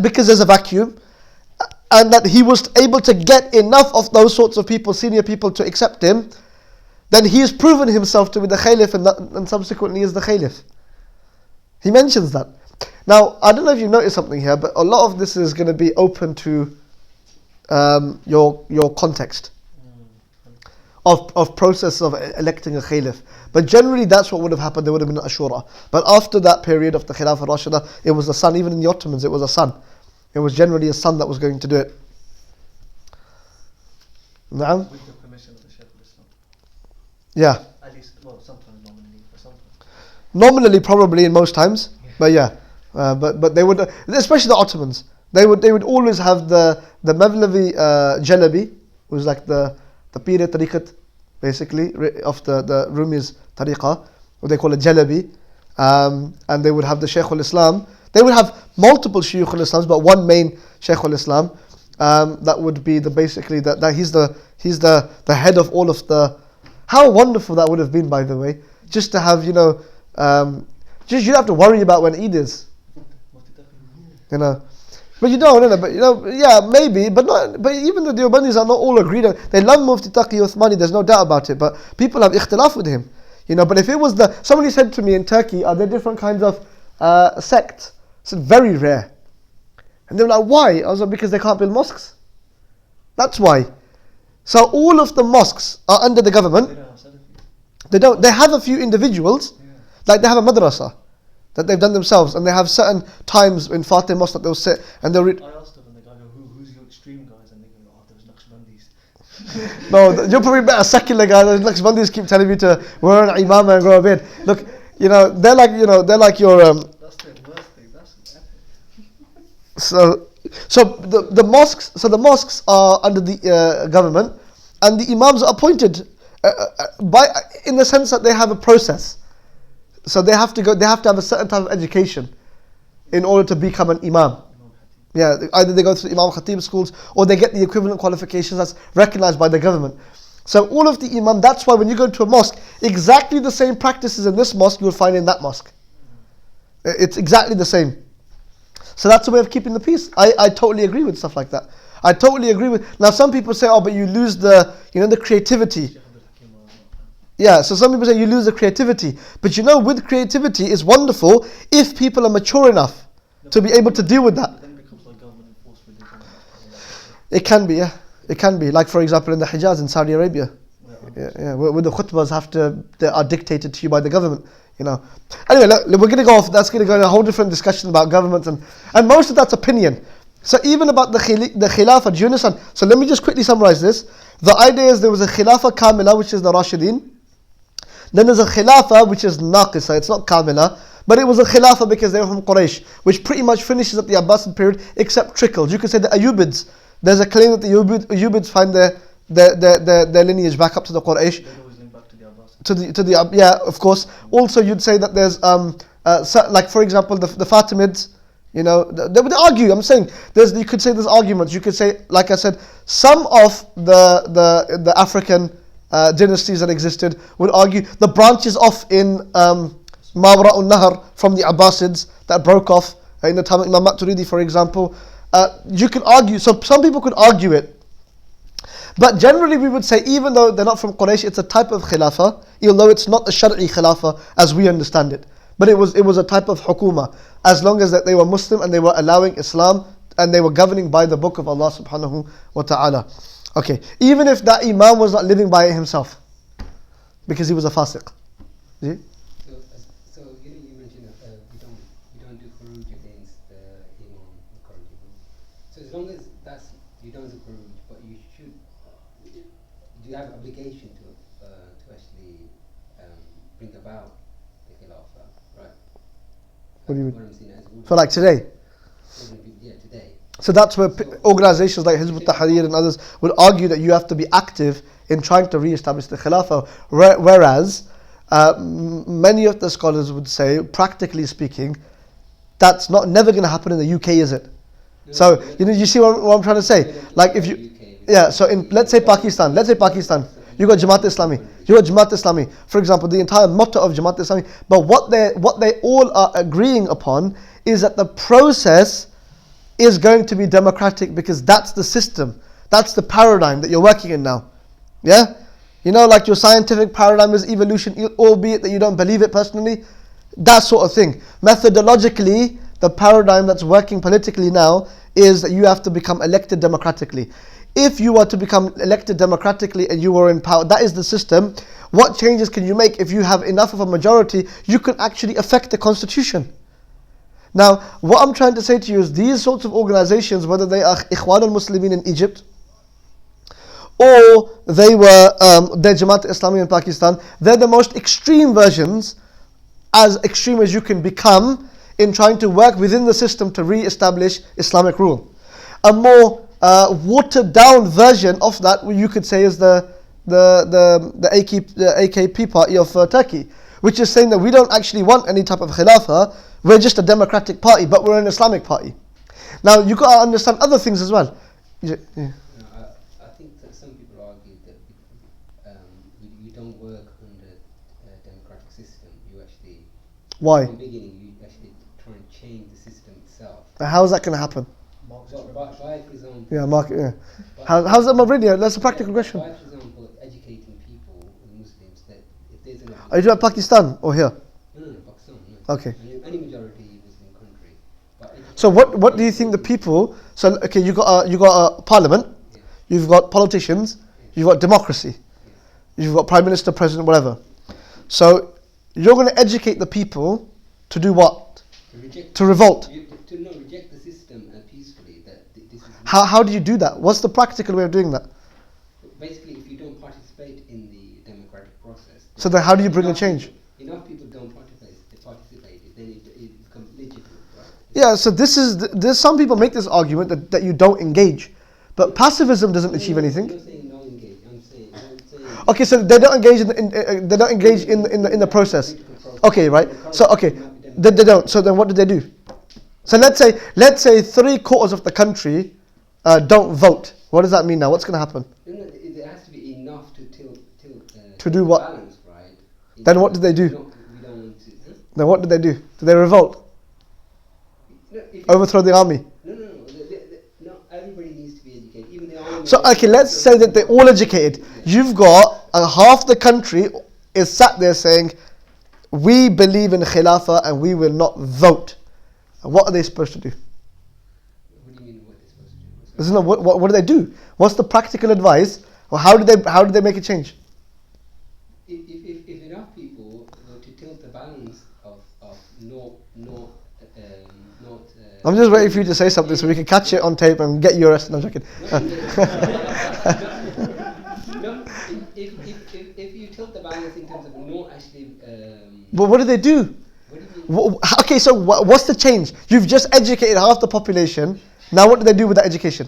because there's a vacuum, and that he was able to get enough of those sorts of people, senior people, to accept him, then he has proven himself to be the Caliph, and subsequently is the Caliph. He mentions that. Now, I don't know if you've noticed something here, but a lot of this is going to be open to your context of process of electing a Caliph. But generally that's what would have happened. There would have been an Ashura. But after that period of the Khilafah Rashida, it was the son. Even in the Ottomans, it was a son. It was generally a son that was going to do it. Naam? With the permission of the Shaykh al-Islam. Yeah. At least, well, sometimes nominally, but sometimes. Nominally, probably in most times, but yeah. But they would, especially the Ottomans, they would always have the Mevlevi Jalabi, who's like the Pir Tariqat, basically, of the Rumi's Tariqah, what they call a Jalabi, and they would have the Shaykh al-Islam. They would have multiple Shaykh al-Islams, but one main Shaykh al-Islam, that would be basically that he's the head of all of the. How wonderful that would have been, by the way, just to have, just you don't have to worry about when Eid is, But you don't, but yeah, maybe, but not. But even the Deobandis are not all agreed on. They love Mufti Taqi Uthmani, there's no doubt about it. But people have ikhtilaf with him, But if it was somebody said to me in Turkey, are there different kinds of sects? I said very rare, and they were like, why? I was like, because they can't build mosques. That's why. So all of the mosques are under the government. They don't. They have a few individuals, like they have a madrasa that they've done themselves, and they have certain times in Fatih Mosque that they'll sit and they'll read. I asked them, and the guy go, who's your extreme guys? And they go, those Naqshbandis. No, you're probably better secular guy. The Naqshbandis keep telling me to wear an imam and grow a beard. Look, they're like your. That's the worst thing. That's epic. So the mosques. So the mosques are under the government, and the imams are appointed in the sense that they have a process. So they have to have a certain type of education in order to become an imam. Yeah, either they go through Imam Khatib schools or they get the equivalent qualifications that's recognized by the government. So all of the imam, that's why when you go to a mosque, exactly the same practices in this mosque you will find in that mosque. It's exactly the same. So that's a way of keeping the peace. I totally agree with stuff like that. I totally agree with. Now some people say, but you lose the creativity. Yeah, so some people say you lose the creativity. But with creativity, it's wonderful if people are mature enough to be able to deal with that. Then it becomes like government enforced religion. It can be, yeah. It can be. Like, for example, in the Hijaz in Saudi Arabia. Yeah. Where the khutbahs they are dictated to you by the government, you know. Anyway, look, we're going to go off. That's going to go in a whole different discussion about governments and most of that's opinion. So even about the Khilafah, do you understand? So let me just quickly summarize this. The idea is there was a Khilafah Kamila, which is the Rashidin. Then there's a Khilafah, which is Naqisa, it's not Kamila. But it was a Khilafah because they were from Quraysh, which pretty much finishes at the Abbasid period, except trickles. You could say the Ayyubids. There's a claim that the Ayyubids find their lineage back up to the Quraysh. They always link back to the Abbas. Yeah, of course. Also, you'd say that there's like for example the Fatimids. You know, they would argue. I'm saying you could say there's arguments. You could say, like I said, some of the African dynasties that existed would argue the branches off in Mawra al-Nahr from the Abbasids that broke off in the time of Imam Maturidi, for example. You can argue, so some people could argue it. But generally we would say, even though they're not from Quraysh, it's a type of Khilafah, even though it's not a Shar'i Khilafah as we understand it. But it was a type of Hukuma, as long as that they were Muslim and they were allowing Islam and they were governing by the book of Allah subhanahu wa ta'ala. Okay, even if that Imam was not living by it himself, because he was a fasiq. See? So you mentioned that we don't do khuruj against the Imam, the current Imam. So as long as you don't do khuruj, but you should, do you have obligation to actually bring about the Khilafah, right? What do you mean? What I'm seeing as For like today? Yeah, today. So that's where organizations like Hizb ut-Tahrir and others would argue that you have to be active in trying to re-establish the Khilafah, whereas many of the scholars would say, practically speaking, that's never going to happen in the UK, is it? No, So you see what I'm trying to say? Like if you, so in let's say Pakistan, you got Jamaat Islami. For example, the entire motto of Jamaat Islami. But what they all are agreeing upon is that the process is going to be democratic because that's the system, that's the paradigm that you're working in now. Yeah? You know, like your scientific paradigm is evolution, albeit that you don't believe it personally. That sort of thing. Methodologically, the paradigm that's working politically now is that you have to become elected democratically. If you are to become elected democratically and you are in power, that is the system. What changes can you make? If you have enough of a majority, you can actually affect the constitution. Now, what I'm trying to say to you is these sorts of organizations, whether they are Ikhwan al-Muslimin in Egypt, or they're Jamaat Islami in Pakistan, they're the most extreme versions, as extreme as you can become in trying to work within the system to re-establish Islamic rule. A more watered down version of that, you could say, is the AKP party of Turkey, which is saying that we don't actually want any type of Khilafah, we're just a democratic party, but we're an Islamic party. Now, you've got to understand other things as well. Yeah. I think that some people argue that you don't work under a democratic system. You actually, Why? from the beginning, you actually try and change the system itself. How is that going to happen? By for example, How's that Maturidi? That's a practical question. By, for example, educating people, Muslims, that if there's an... Are you talking about Pakistan or here? No, Pakistan. No. Okay. Any majority Muslim country. But So what do you think the people? So okay, you got a parliament, you've got politicians, you've got democracy, you've got prime minister, president, whatever. So you're going to educate the people to do what? To revolt. To reject the system peacefully. This is How do you do that? What's the practical way of doing that? basically, if you don't participate in the democratic process. So then how do you bring a change? Enough people don't participate, then it becomes legitimate, right? Yeah, so there's some people make this argument that you don't engage. But pacifism doesn't achieve anything. I'm not saying don't engage. I'm saying Okay, so they don't engage in the process. Okay, right. So okay, they don't. So then what do they do? So let's say 3/4 of the country don't vote. What does that mean now? What's going to happen? There has to be enough to To do what? balance, right? Then what do they do? We don't want to. Huh? Then what do they do? Do they revolt? No, if Overthrow the army? No, everybody needs to be educated. Even the army. So okay, let's say that they're all educated. You've got half the country is sat there saying, we believe in Khilafah and we will not vote. What are they supposed to do? What do you mean? What they're supposed to do? What do they do? What's the practical advice? Or how do they make a change? I'm just waiting for you to say something so we can catch it on tape and get you arrested. I'm joking. No, if you tilt the balance in terms of not actually. But what do they do? What do you mean? Okay, so what's the change? You've just educated half the population. Now what do they do with that education?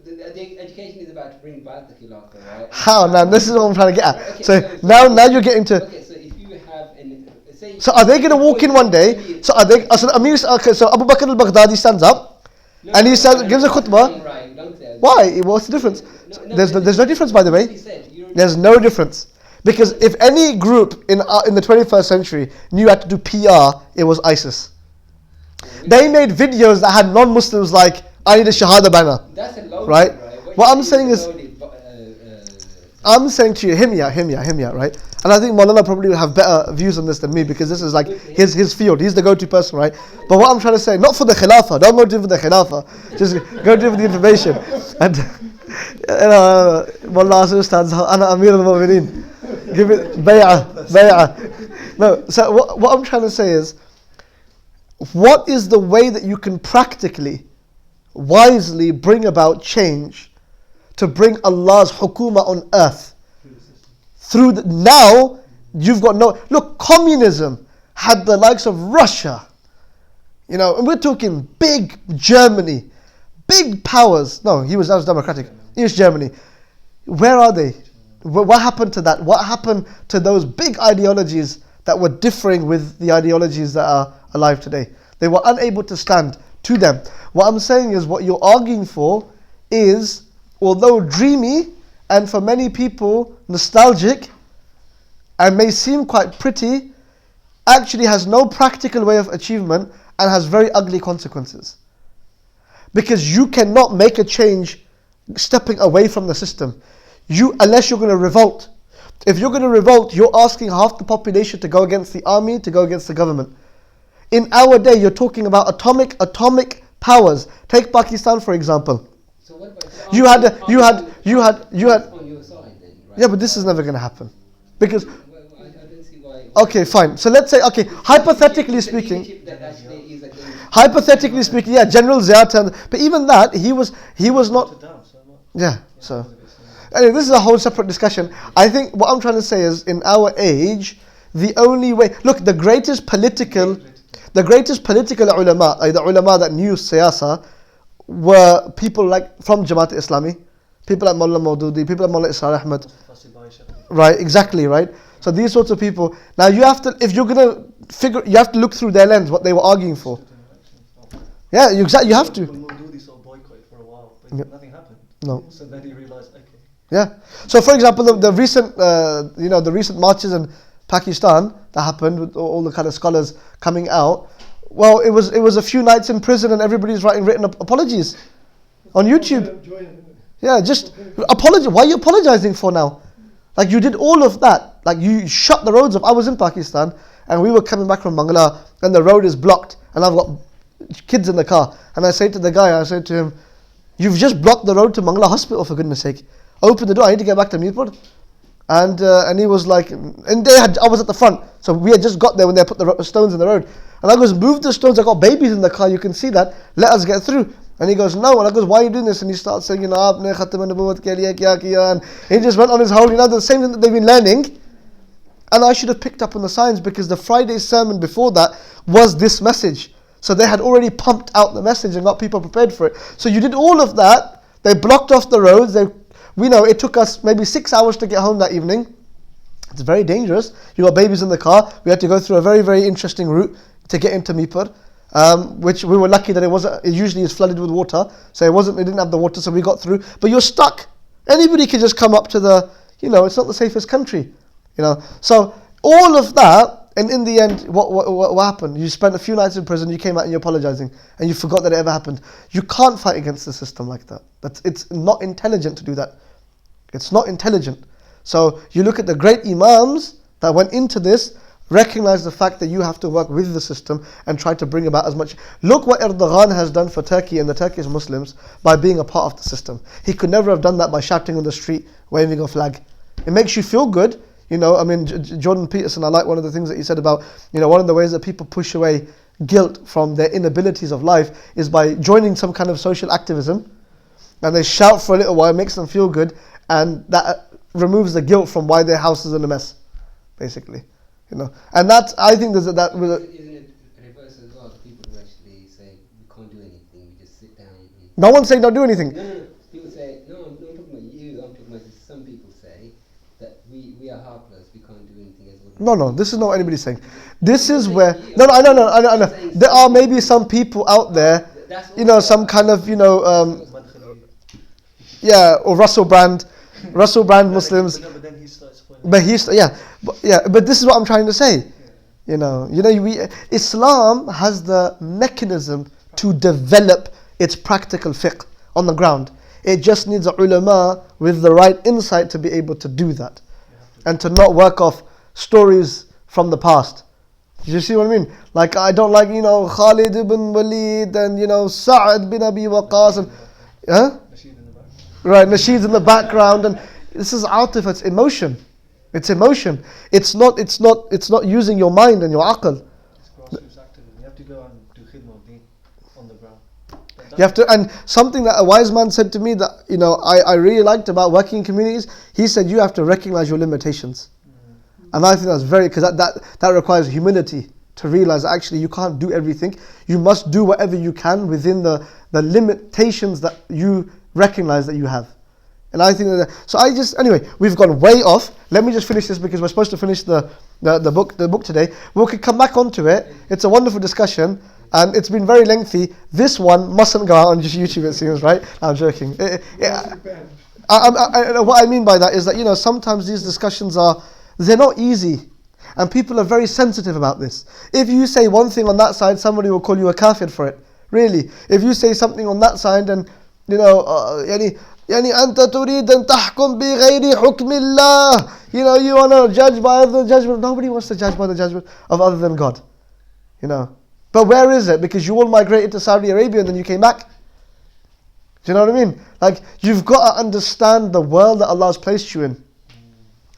The education is about to bring back the Khilafah, right? How? Now this is what I'm trying to get at. Okay, So now you're getting to. Okay, so if you have say. So are they going to walk in one day? So are they? So Amir. Okay, so Abu Bakr al-Baghdadi stands up, and he says, gives a khutbah. Right, don't say that. Why? What's the difference? There's no difference, by the way. Said, There's no difference. Because if any group in the 21st century knew how to do PR, it was ISIS. They made videos that had non-Muslims like, I need a Shahada banner. That's a loaded, right? What I'm saying is, I'm saying to you, hear me out, right? And I think Maulana probably will have better views on this than me because this is like his field. He's the go-to person, right? But what I'm trying to say, not for the Khilafah, don't go to for the Khilafah, just go to for the information. And, Mullah Ustaad, Ana Amir al-Mu'mineen. Give it bay'ah. No, so what I'm trying to say is, what is the way that you can practically, wisely bring about change to bring Allah's hukumah on earth? Now, you've got no... Look, communism had the likes of Russia, and we're talking big Germany, big powers. No, that was democratic. East Germany. Where are they? What happened to that? What happened to those big ideologies that were differing with the ideologies that are alive today? They were unable to stand to them. What I'm saying is, what you're arguing for is, although dreamy and for many people nostalgic and may seem quite pretty, actually has no practical way of achievement and has very ugly consequences. Because you cannot make a change stepping away from the system. Unless you're going to revolt. If you're going to revolt, you're asking half the population to go against the army, to go against the government. In our day, you're talking about atomic powers. Take Pakistan, for example. So what about you had on your side then, right? Yeah, but this is never going to happen. Because I don't see why. okay, fine. So let's say, hypothetically speaking, yeah, General Zia, but even that, he was not. Yeah, so. Anyway, this is a whole separate discussion. I think what I'm trying to say is, in our age, the only way... Look, the greatest political ulama, the ulama that knew siyasa, were people like from Jamaat Islami, people like Mullah Maududi, people like Mullah Israr Ahmad. Right, exactly, right? So these sorts of people... Now you have to, if you're going to figure... You have to look through their lens, what they were arguing for. Yeah, you have to. Maududi sort of boycotted for a while, but nothing happened. No. So then he realised, okay. Yeah. So, for example, the recent marches in Pakistan that happened with all the kind of scholars coming out. Well, it was a few nights in prison and everybody's written apologies on YouTube. Yeah, just apologize. Why are you apologizing for now? Like, you did all of that. Like, you shut the roads up. I was in Pakistan and we were coming back from Bangla and the road is blocked and I've got kids in the car. And I say to the guy, I said to him, "You've just blocked the road to Mangla Hospital, for goodness sake. Open the door, I need to get back to Mirpur." And he was like, I was at the front, so we had just got there when they put the stones in the road. And I goes, "Move the stones, I got babies in the car, you can see that, let us get through." And he goes, "No." And I goes, "Why are you doing this?" And he starts saying, "Aapne khatam nubuwwat ke liye kya kiya?" And he just went on his whole, the same thing that they've been learning. And I should have picked up on the signs, because the Friday sermon before that was this message. So they had already pumped out the message and got people prepared for it. So you did all of that, they blocked off the roads, we know it took us maybe 6 hours to get home that evening. It's very dangerous. You got babies in the car. We had to go through a very, very interesting route to get into Mirpur, which we were lucky that it usually is flooded with water. So it didn't have the water, so we got through. But you're stuck. Anybody can just come up to it's not the safest country. So all of that, and in the end, what happened? You spent a few nights in prison, you came out and you're apologizing, and you forgot that it ever happened. You can't fight against the system like that. It's not intelligent to do that. It's not intelligent. So you look at the great imams that went into this, recognize the fact that you have to work with the system and try to bring about as much. Look what Erdogan has done for Turkey and the Turkish Muslims by being a part of the system. He could never have done that by shouting on the street, waving a flag. It makes you feel good. Jordan Peterson, I like one of the things that he said about, one of the ways that people push away guilt from their inabilities of life is by joining some kind of social activism, and they shout for a little while, makes them feel good, and that removes the guilt from why their house is in a mess, basically, you know. And that's, I think there's that with Isn't it reverse as well? People who actually say we can't do anything, we just sit down. And no one's saying don't do anything. no. People say no. I'm not talking about you. I'm talking about some people say that we are helpless. We can't do anything as well. No, this is not what anybody's saying. This is where I know. There are maybe some people out there, you know, some kind of, you know, or Russell Brand Muslims. But then he starts But this is what I'm trying to say. You know, Islam has the mechanism to develop its practical fiqh on the ground. It just needs a ulama with the right insight to be able to do that, and to not work off stories from the past. Do you see what I mean? Like, I don't like, you know, Khalid ibn Walid and, you know, Sa'ad bin Abi Waqqas and Nasheed in the background, and this is atif, it's emotion. It's emotion. It's not using your mind and your aql. It's grassroots activism. You have to go and do khidmah of deen on the ground. You have to, and something that a wise man said to me that, you know, I really liked about working in communities, he said you have to recognize your limitations. And I think that's very, because that requires humility, to realize that actually you can't do everything. You must do whatever you can within the limitations that you recognize that you have. And I think anyway, we've gone way off. Let me just finish this, because we're supposed to finish the book today. We could come back onto it. It's a wonderful discussion, and it's been very lengthy. This one mustn't go out on just YouTube, it seems, right? I'm joking. What I mean by that is that, you know, sometimes these discussions they're not easy, and people are very sensitive about this. If you say one thing on that side, somebody will call you a kafir for it. Really, if you say something on that side, and you know, يعني أنت تريد أن تحكم بغير حكم الله. You know, you want to judge by other judgment. Nobody wants to judge by the judgment of other than God. You know, but where is it? Because you all migrated to Saudi Arabia and then you came back. Do you know what I mean? Like, you've got to understand the world that Allah has placed you in.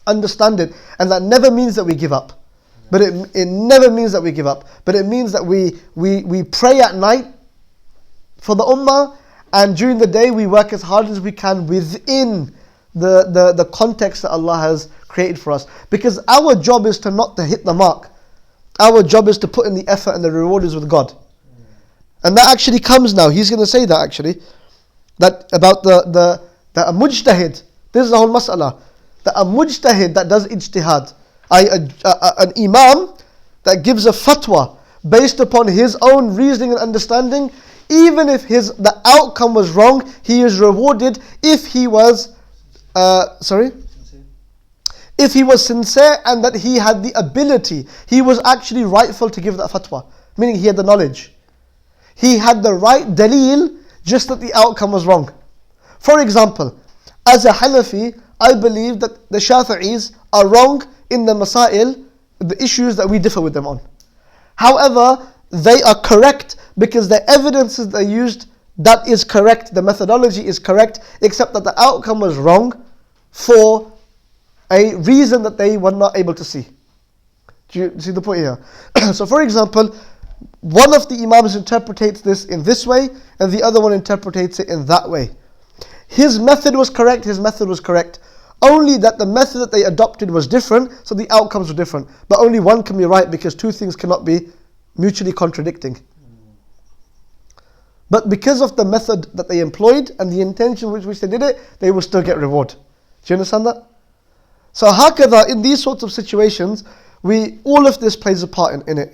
Understand it, and that never means that we give up. But it never means that we give up. But it means that we pray at night for the ummah, and during the day we work as hard as we can within the context that Allah has created for us. Because our job is not to hit the mark. Our job is to put in the effort, and the reward is with God. And that actually comes now. He's going to say that actually, that about the a mujtahid. This is the whole mas'ala. That a mujtahid that does ijtihad, an imam that gives a fatwa based upon his own reasoning and understanding, even if the outcome was wrong, he is rewarded if he was if he was sincere, and that he had the ability, he was actually rightful to give that fatwa, meaning he had the knowledge, he had the right daleel, just that the outcome was wrong. For example, as a Hanafi, I believe that the Shafi'is are wrong in the masail, the issues that we differ with them on. However, they are correct because the evidences they used, that is correct, the methodology is correct, except that the outcome was wrong for a reason that they were not able to see. Do you see the point here? So for example, one of the Imams interprets this in this way, and the other one interprets it in that way. His method was correct, only that the method that they adopted was different, so the outcomes were different. But only one can be right, because two things cannot be mutually contradicting. But because of the method that they employed and the intention with which they did it, they will still get reward. Do you understand that? So hakadha, in these sorts of situations, all of this plays a part in it.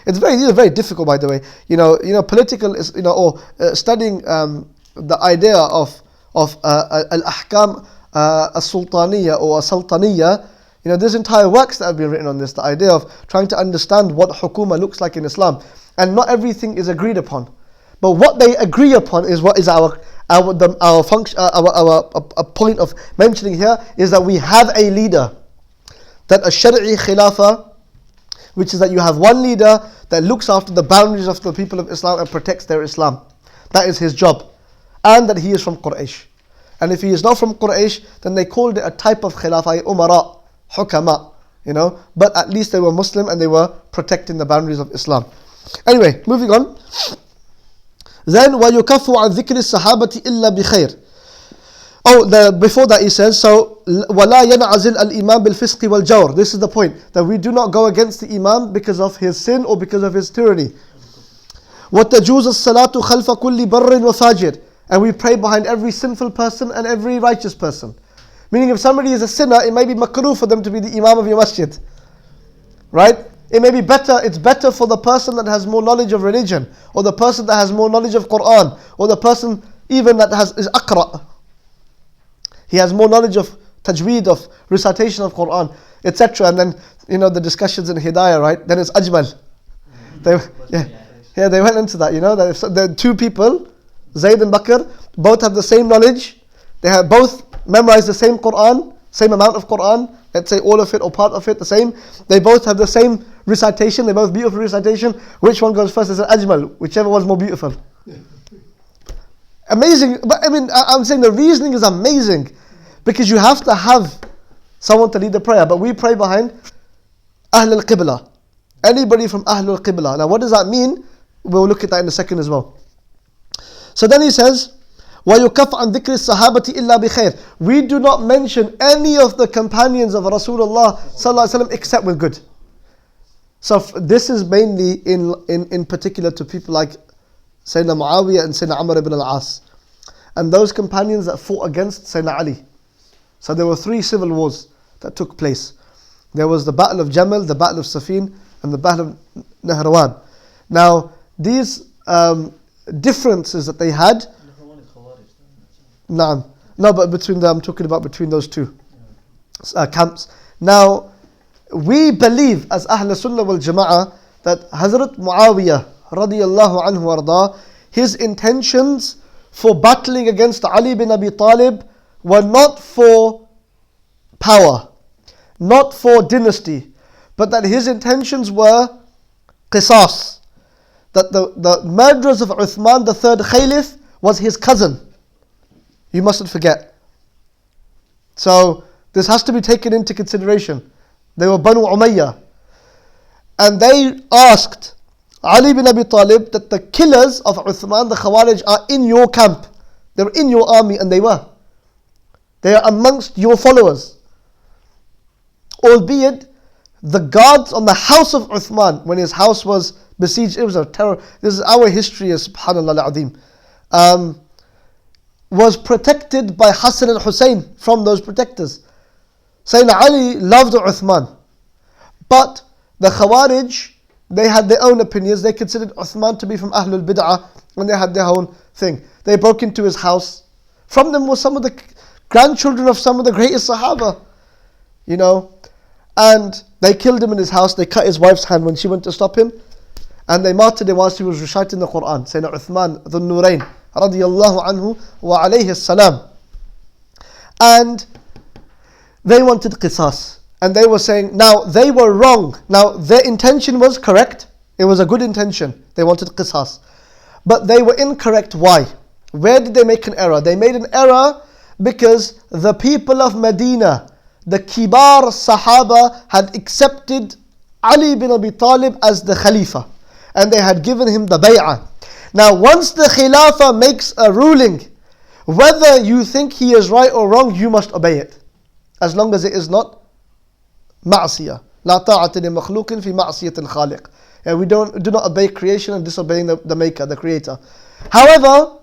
These are very difficult, by the way. You know, political is, studying the idea of al-ahkam as-sultaniyya or as-sultaniyya. You know, there's entire works that have been written on this, the idea of trying to understand what hukuma looks like in Islam. And not everything is agreed upon. But what they agree upon is what is our function, a point of mentioning here is that we have a leader. That a shari'i khilafah, which is that you have one leader that looks after the boundaries of the people of Islam and protects their Islam. That is his job. And that he is from Quraysh. And if he is not from Quraysh, then they called it a type of khilafah, umara, hukama, but at least they were Muslim and they were protecting the boundaries of Islam. Anyway, moving on. Then وَيُكَفُّ عَنْ ذِكْرِ الصَّحَابَةِ إِلَّا بِخَيْرٍ. Before that he says, so وَلَا يَنْعَزِلْ الْإِمَامِ بِالْفِسْقِ وَالْجَوْرِ. This is the point, that we do not go against the Imam because of his sin or because of his tyranny. وَتَجُوزَ الصَّلَاةُ خَلْفَ كُلِّ بَرٍّ وَفَاجِرٍ. And we pray behind every sinful person and every righteous person. Meaning if somebody is a sinner, it may be makruh for them to be the Imam of your masjid. Right? It may be better, it's better for the person that has more knowledge of religion, or the person that has more knowledge of Quran, or the person even that is aqra. He has more knowledge of tajweed, of recitation of Quran, etc. And then, the discussions in Hidayah, right? Then it's ajmal. They went into that, that if the two people, Zayd and Bakr, both have the same knowledge, they have both memorized the same Quran, same amount of Quran, let's say all of it or part of it the same, they both have the same recitation, they both beautiful recitation, which one goes first is an ajmal, whichever one's more beautiful. Amazing, but I'm saying the reasoning is amazing, because you have to have someone to lead the prayer, but we pray behind Ahl al-Qibla, anybody from Ahl al-Qibla. Now what does that mean? We'll look at that in a second as well. So then he says, وَيُكَفْ عَنْ ذِكْرِ الصَّحَابَةِ إِلَّا بِخَيْرٍ. We do not mention any of the companions of Rasulullah sallallahu alaihi wasallam except with good. So this is mainly in particular to people like Sayyidina Muawiyah and Sayyidina Amr ibn al-As, and those companions that fought against Sayyidina Ali. So there were 3 civil wars that took place. There was the Battle of Jamal, the Battle of Safin, and the Battle of Nahrawan. Now these differences that they had, no, but I'm talking about between those two camps. Now, we believe as Ahl Sunnah wal Jama'ah that Hazrat Muawiyah radiyallahu anhu arda, his intentions for battling against Ali bin Abi Talib were not for power, not for dynasty, but that his intentions were qisas, that the murderers of Uthman, the 3rd Caliph, was his cousin. You mustn't forget. So this has to be taken into consideration. They were Banu Umayyah, and they asked Ali bin Abi Talib that the killers of Uthman, the Khawarij, are in your camp. They're in your army, and they were. They are amongst your followers. Albeit the guards on the house of Uthman, when his house was besieged, it was a terror. This is our history, subhanallah al-azim. Was protected by Hassan and Hussein from those protectors. Sayyidina Ali loved Uthman, but the Khawarij, they had their own opinions. They considered Uthman to be from Ahlul Bid'ah, and they had their own thing. They broke into his house. From them were some of the grandchildren of some of the greatest Sahaba, and they killed him in his house. They cut his wife's hand when she went to stop him, and they martyred him whilst he was reciting the Quran. Sayyidina Uthman, the Nurayn, radiyallahu anhu wa alayhi salam. And they wanted qisas, and they were saying, now they were wrong. Now their intention was correct, it was a good intention, they wanted qisas, but they were incorrect. Why? Where did they make an error? They made an error because the people of Medina, the kibar Sahaba, had accepted Ali bin Abi Talib as the Khalifa, and they had given him the bay'ah. Now once the Khilafah makes a ruling, whether you think he is right or wrong, you must obey it, as long as it is not ma'asiyah. لا طاعة لمخلوق في معصية الخالق. And we do not obey creation and disobeying the maker, the creator. However,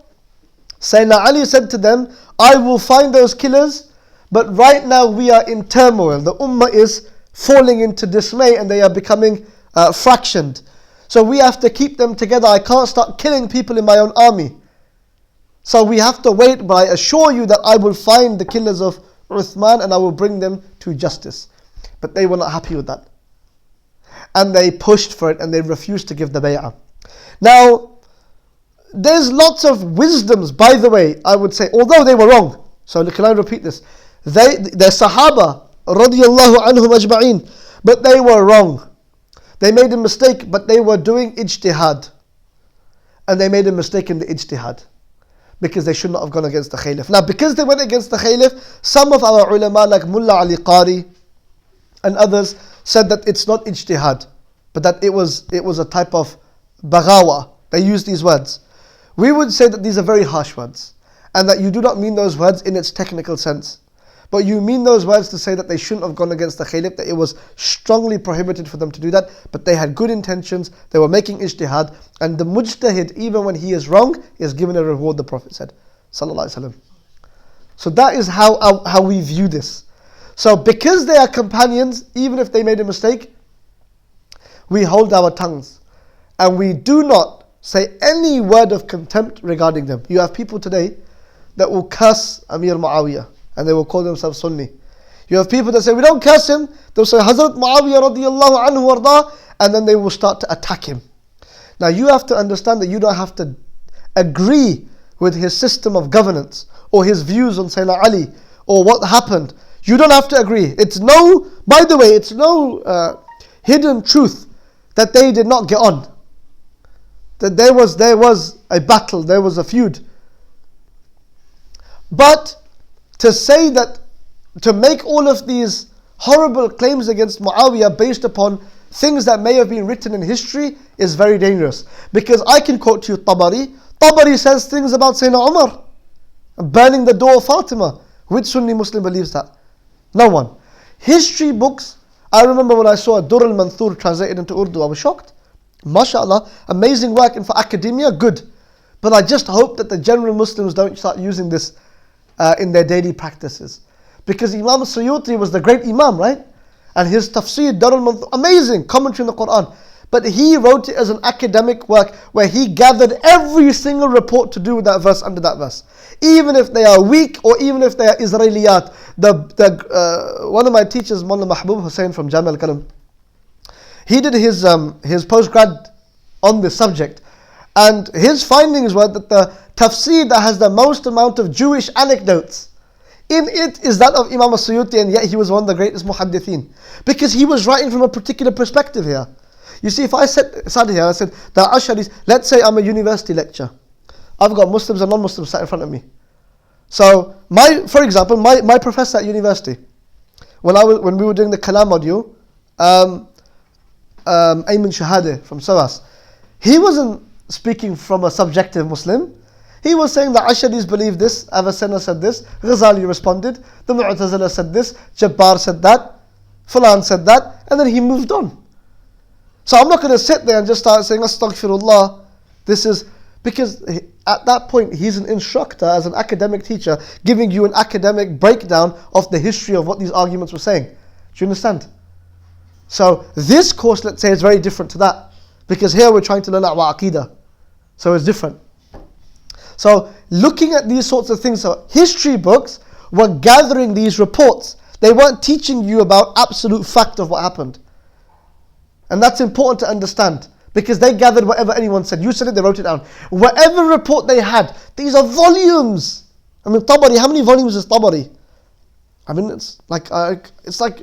Sayyidina Ali said to them, I will find those killers, but right now we are in turmoil. The ummah is falling into dismay and they are becoming fractioned. So we have to keep them together. I can't start killing people in my own army. So we have to wait, but I assure you that I will find the killers of Uthman and I will bring them to justice. But they were not happy with that. And they pushed for it and they refused to give the bay'ah. Now, there's lots of wisdoms, by the way, I would say, although they were wrong. So can I repeat this? They're Sahaba, radiyallahu anhum ajma'in, but they were wrong. They made a mistake, but they were doing ijtihad. And they made a mistake in the ijtihad, because they should not have gone against the Caliph. Now, because they went against the Caliph, some of our ulama like Mulla Ali Qari and others said that it's not ijtihad, but that it was a type of baghawa. They use these words. We would say that these are very harsh words, and that you do not mean those words in its technical sense. But you mean those words to say that they shouldn't have gone against the Caliph, that it was strongly prohibited for them to do that, but they had good intentions, they were making ijtihad, and the mujtahid, even when he is wrong, is given a reward, the Prophet said, sallallahu alaihi wasallam. So that is how we view this. So because they are companions, even if they made a mistake, we hold our tongues, and we do not say any word of contempt regarding them. You have people today that will curse Amir Muawiyah, and they will call themselves Sunni. You have people that say, we don't curse him. They'll say, Hazrat Muawiyah radiyallahu anhu warda, and then they will start to attack him. Now you have to understand that you don't have to agree with his system of governance, or his views on Sayyidina Ali, or what happened. You don't have to agree. By the way, it's no hidden truth that they did not get on. That there was a battle, there was a feud. But to say that, to make all of these horrible claims against Muawiyah based upon things that may have been written in history is very dangerous. Because I can quote to you Tabari. Tabari says things about Sayyidina Umar burning the door of Fatima. Which Sunni Muslim believes that? No one. History books, I remember when I saw a Durr al-Manthur translated into Urdu, I was shocked. MashaAllah, amazing work, and for academia, good. But I just hope that the general Muslims don't start using this in their daily practices. Because Imam Suyuti was the great Imam, right? And his tafsir, Durr al-Manthur, amazing commentary on the Quran. But he wrote it as an academic work where he gathered every single report to do with that verse under that verse. Even if they are weak, or even if they are Israeliyat. One of my teachers, Mulla Mahbub Hussain from Jamia al-Karam, he did his postgrad on this subject, and his findings were that the tafsir that has the most amount of Jewish anecdotes in it is that of Imam Suyuti, and yet he was one of the greatest muhaddithin, because he was writing from a particular perspective here. You see, if I sat here and I said, the Asharis, let's say I'm a university lecturer, I've got Muslims and non-Muslims sat in front of me. So, for example, my professor at university, when we were doing the Kalam module, Ayman Shahade from SOAS, he wasn't speaking from a subjective Muslim. He was saying the Asharis believe this, Avicenna said this, Ghazali responded, the Mu'tazila said this, Jabbar said that, Fulan said that, and then he moved on. So I'm not going to sit there and just start saying, Astaghfirullah, this is, because at that point he's an instructor as an academic teacher, giving you an academic breakdown of the history of what these arguments were saying. Do you understand? So this course, let's say, is very different to that, because here we're trying to learn about Aqidah. So it's different. So looking at these sorts of things, so history books were gathering these reports. They weren't teaching you about absolute fact of what happened. And that's important to understand, because they gathered whatever anyone said. You said it, they wrote it down. Whatever report they had, these are volumes. I mean, Tabari, how many volumes is Tabari? I mean, it's like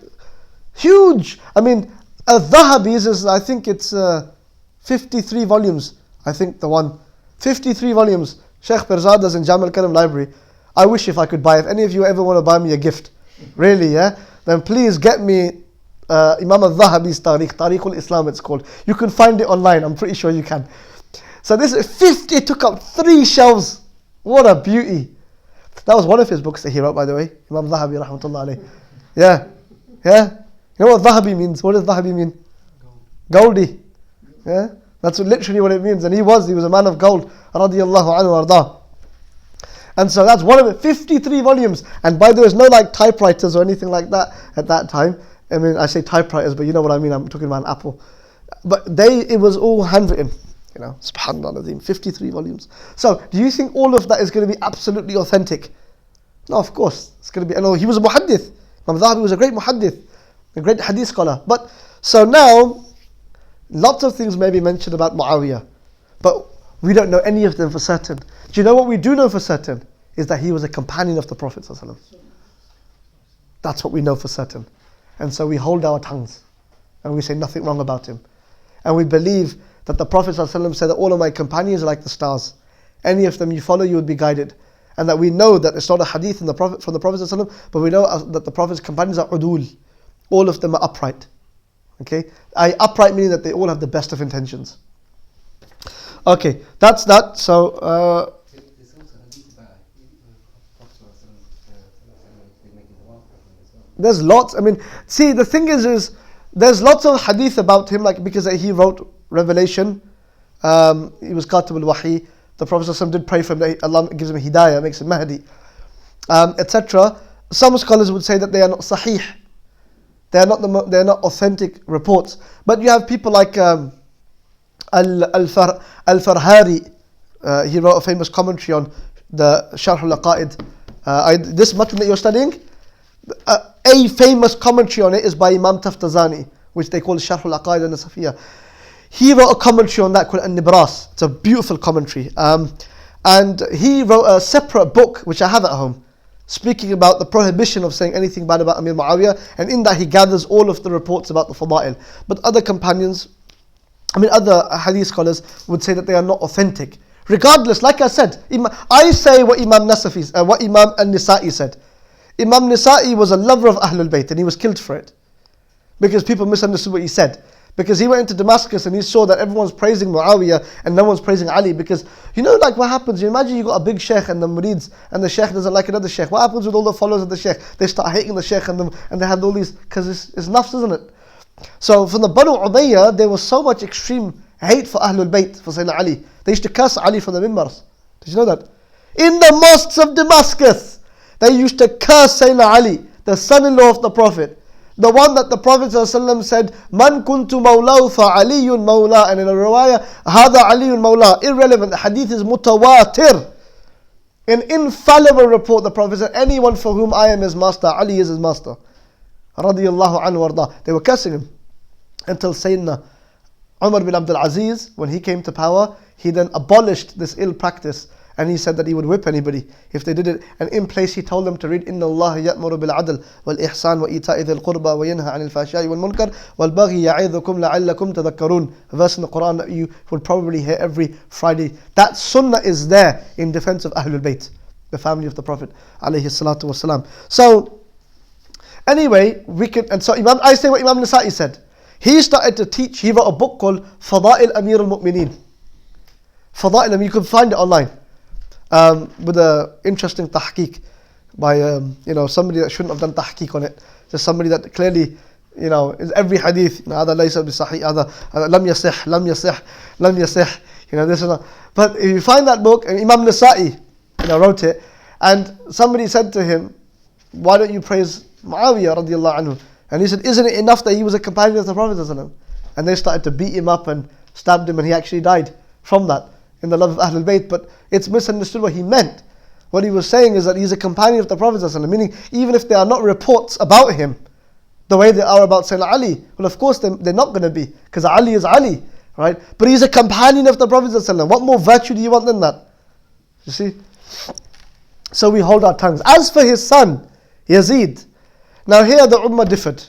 huge. I mean, al-Dhahabi's is, I think it's 53 volumes. I think the one, 53 volumes. Sheikh Pirzada's in Jamia al-Karam library. I wish if I could buy, if any of you ever want to buy me a gift, really, yeah, then please get me Imam al-Dhahabi's Tariq al-Islam it's called. You can find it online, I'm pretty sure you can. So this 50 took up 3 shelves. What a beauty. That was one of his books that he wrote, by the way. Imam Dhahabi rahmatullah alayh. Yeah. You know what Dhahabi means? What does Dhahabi mean? Goldie. Yeah. That's literally what it means. And he was a man of gold. Radiyallahu anhu arda. And so that's one of it. 53 volumes. And by the way, there's no like typewriters or anything like that at that time. I mean, I say typewriters, but you know what I mean. I'm talking about an Apple. But it was all handwritten. You know, subhanallah, 53 volumes. So, do you think all of that is going to be absolutely authentic? No, of course. It's going to be, no, he was a muhaddith. Imam Dhahabi was a great muhaddith, a great hadith scholar. But, so now, lots of things may be mentioned about Muawiyah, but we don't know any of them for certain. Do you know what we do know for certain? Is that he was a companion of the Prophet ﷺ. That's what we know for certain. And so we hold our tongues and we say nothing wrong about him. And we believe that the Prophet ﷺ said that all of my companions are like the stars. Any of them you follow, you would be guided. And that we know that it's not a hadith from the Prophet ﷺ, but we know that the Prophet's companions are udul. All of them are upright. Okay? Upright meaning that they all have the best of intentions. Okay, that's that. So, There's also hadith about Prophet making the walk as well. there's lots. I mean, see, the thing is there's lots of hadith about him, like because he wrote Revelation. He was Katib al-Wahi. The Prophet ﷺ did pray for him that Allah gives him hidayah, makes him Mahdi, etc. Some scholars would say that they are not sahih. They are not authentic reports. But you have people like al-Farhari. He wrote a famous commentary on the Sharh al-Aqaid. This matn that you're studying, a famous commentary on it is by Imam Taftazani, which they call Sharh al-Aqaid and Nasafi. He wrote a commentary on that called An-Nibras. It's a beautiful commentary. And he wrote a separate book, which I have at home, speaking about the prohibition of saying anything bad about Amir Muawiyah. And in that he gathers all of the reports about the Fada'il. But other other hadith scholars would say that they are not authentic. Regardless, like I said, I say what Imam Nasafi, what Imam al-Nisa'i said. Imam Nisa'i was a lover of Ahlul Bayt and he was killed for it. Because people misunderstood what he said. Because he went into Damascus and he saw that everyone's praising Muawiyah and no one's praising Ali. Because, like what happens, you imagine you got a big sheikh and the murids and the sheikh doesn't like another sheikh. What happens with all the followers of the sheikh? They start hating the sheikh and they have all these, because it's nafs, isn't it? So from the Banu Umayyah, there was so much extreme hate for Ahlul Bayt, for Sayyidina Ali. They used to curse Ali from the mimbars. Did you know that? In the mosques of Damascus, they used to curse Sayyidina Ali, the son-in-law of the Prophet. The one that the Prophet ﷺ said, Man kuntu mawlaw fa aliyun mawla. And in a riwayah, Hada aliyun mawla. Irrelevant. The hadith is mutawatir. An infallible report. The Prophet said, anyone for whom I am his master, Ali is his master. Radiyallahu anhu warda. They were cursing him. Until Sayyidina Umar bin Abdul Aziz, when he came to power, he then abolished this ill practice. And he said that he would whip anybody if they did it. And in place he told them to read, Inna Allah ya'muru bil adl wal ihsan wa ita'i dhil qurba wa yanha 'anil fahsha'i wal munkar wal baghi ya'idhukum la'allakum tadhakkarun. A verse in the Quran that you would probably hear every Friday. That sunnah is there in defense of Ahlul Bayt, the family of the Prophet alayhi salatu wasalam. So anyway, I say what Imam Nisa'i said. He started to teach. He wrote a book called Fada'il Amir al-Mu'mineen. Fada'il, you can find it online. With an interesting tahqiq by somebody that shouldn't have done tahqiq on it. Just somebody that clearly is every hadith هذا ليس بصحيح هذا لم يصح this and that. But if you find that book, and Imam Nisa'i wrote it, and somebody said to him, why don't you praise Muawiyah radiallahu anhu? And he said, isn't it enough that he was a companion of the Prophet sallallahu alaihi wasallam? And they started to beat him up and stabbed him, and he actually died from that, in the love of Ahlul Bayt. But it's misunderstood what he meant. What he was saying is that he's a companion of the Prophet ﷺ, meaning even if there are not reports about him the way they are about Sayyidina Ali, well of course they're not going to be, because Ali is Ali, right? But he's a companion of the Prophet ﷺ. What more virtue do you want than that? You see? So we hold our tongues. As for his son, Yazid, now here the Ummah differed.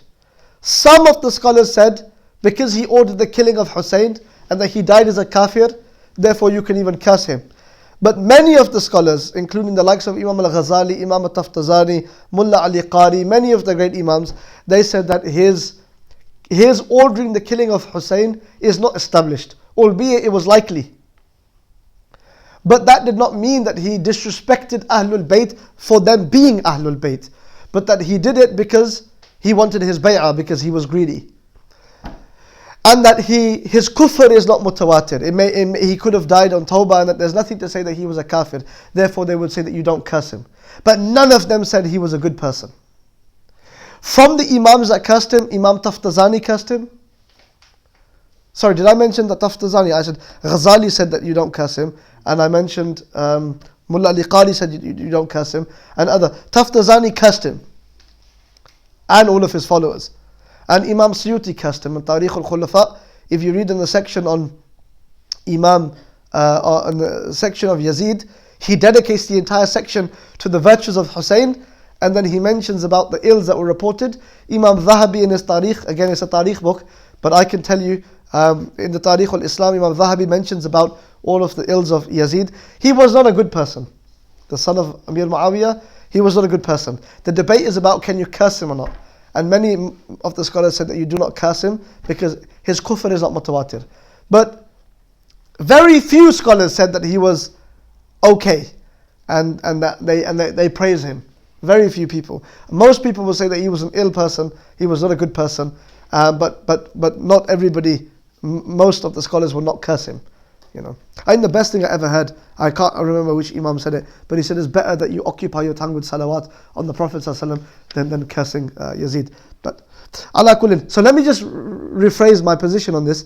Some of the scholars said, because he ordered the killing of Hussein and that he died as a kafir, therefore you can even curse him. But many of the scholars, including the likes of Imam al-Ghazali, Imam al-Taftazani, Mulla Ali Qari, many of the great Imams, they said that his ordering the killing of Hussein is not established, albeit it was likely. But that did not mean that he disrespected Ahlul Bayt for them being Ahlul Bayt, but that he did it because he wanted his bay'ah, because he was greedy. And that his kufr is not mutawatir. He could have died on tawbah, and that there's nothing to say that he was a kafir. Therefore they would say that you don't curse him. But none of them said he was a good person. From the Imams that cursed him, Imam Taftazani cursed him. Sorry, did I mention that Taftazani? I said Ghazali said that you don't curse him. And I mentioned Mulla Ali Qari said you don't curse him. And Taftazani cursed him. And all of his followers. And Imam Suyuti cursed him in Tarikh al-Khulafa. If you read in the section on Imam, on the section of Yazid, he dedicates the entire section to the virtues of Hussein, and then he mentions about the ills that were reported. Imam Zahabi in his Tarikh, again it's a Tarikh book, but I can tell you, in the Tarikh al-Islam, Imam Zahabi mentions about all of the ills of Yazid. He was not a good person. The son of Amir Muawiyah, he was not a good person. The debate is about, can you curse him or not? And many of the scholars said that you do not curse him because his kufr is not mutawatir. But very few scholars said that he was okay, and that they praise him. Very few people. Most people will say that he was an ill person, he was not a good person, but not everybody. Most of the scholars will not curse him. You know, I think the best thing I ever heard, I can't remember which Imam said it, but he said it's better that you occupy your tongue with salawat on the Prophet ﷺ than cursing Yazid. But ala kullin. So let me just rephrase my position on this,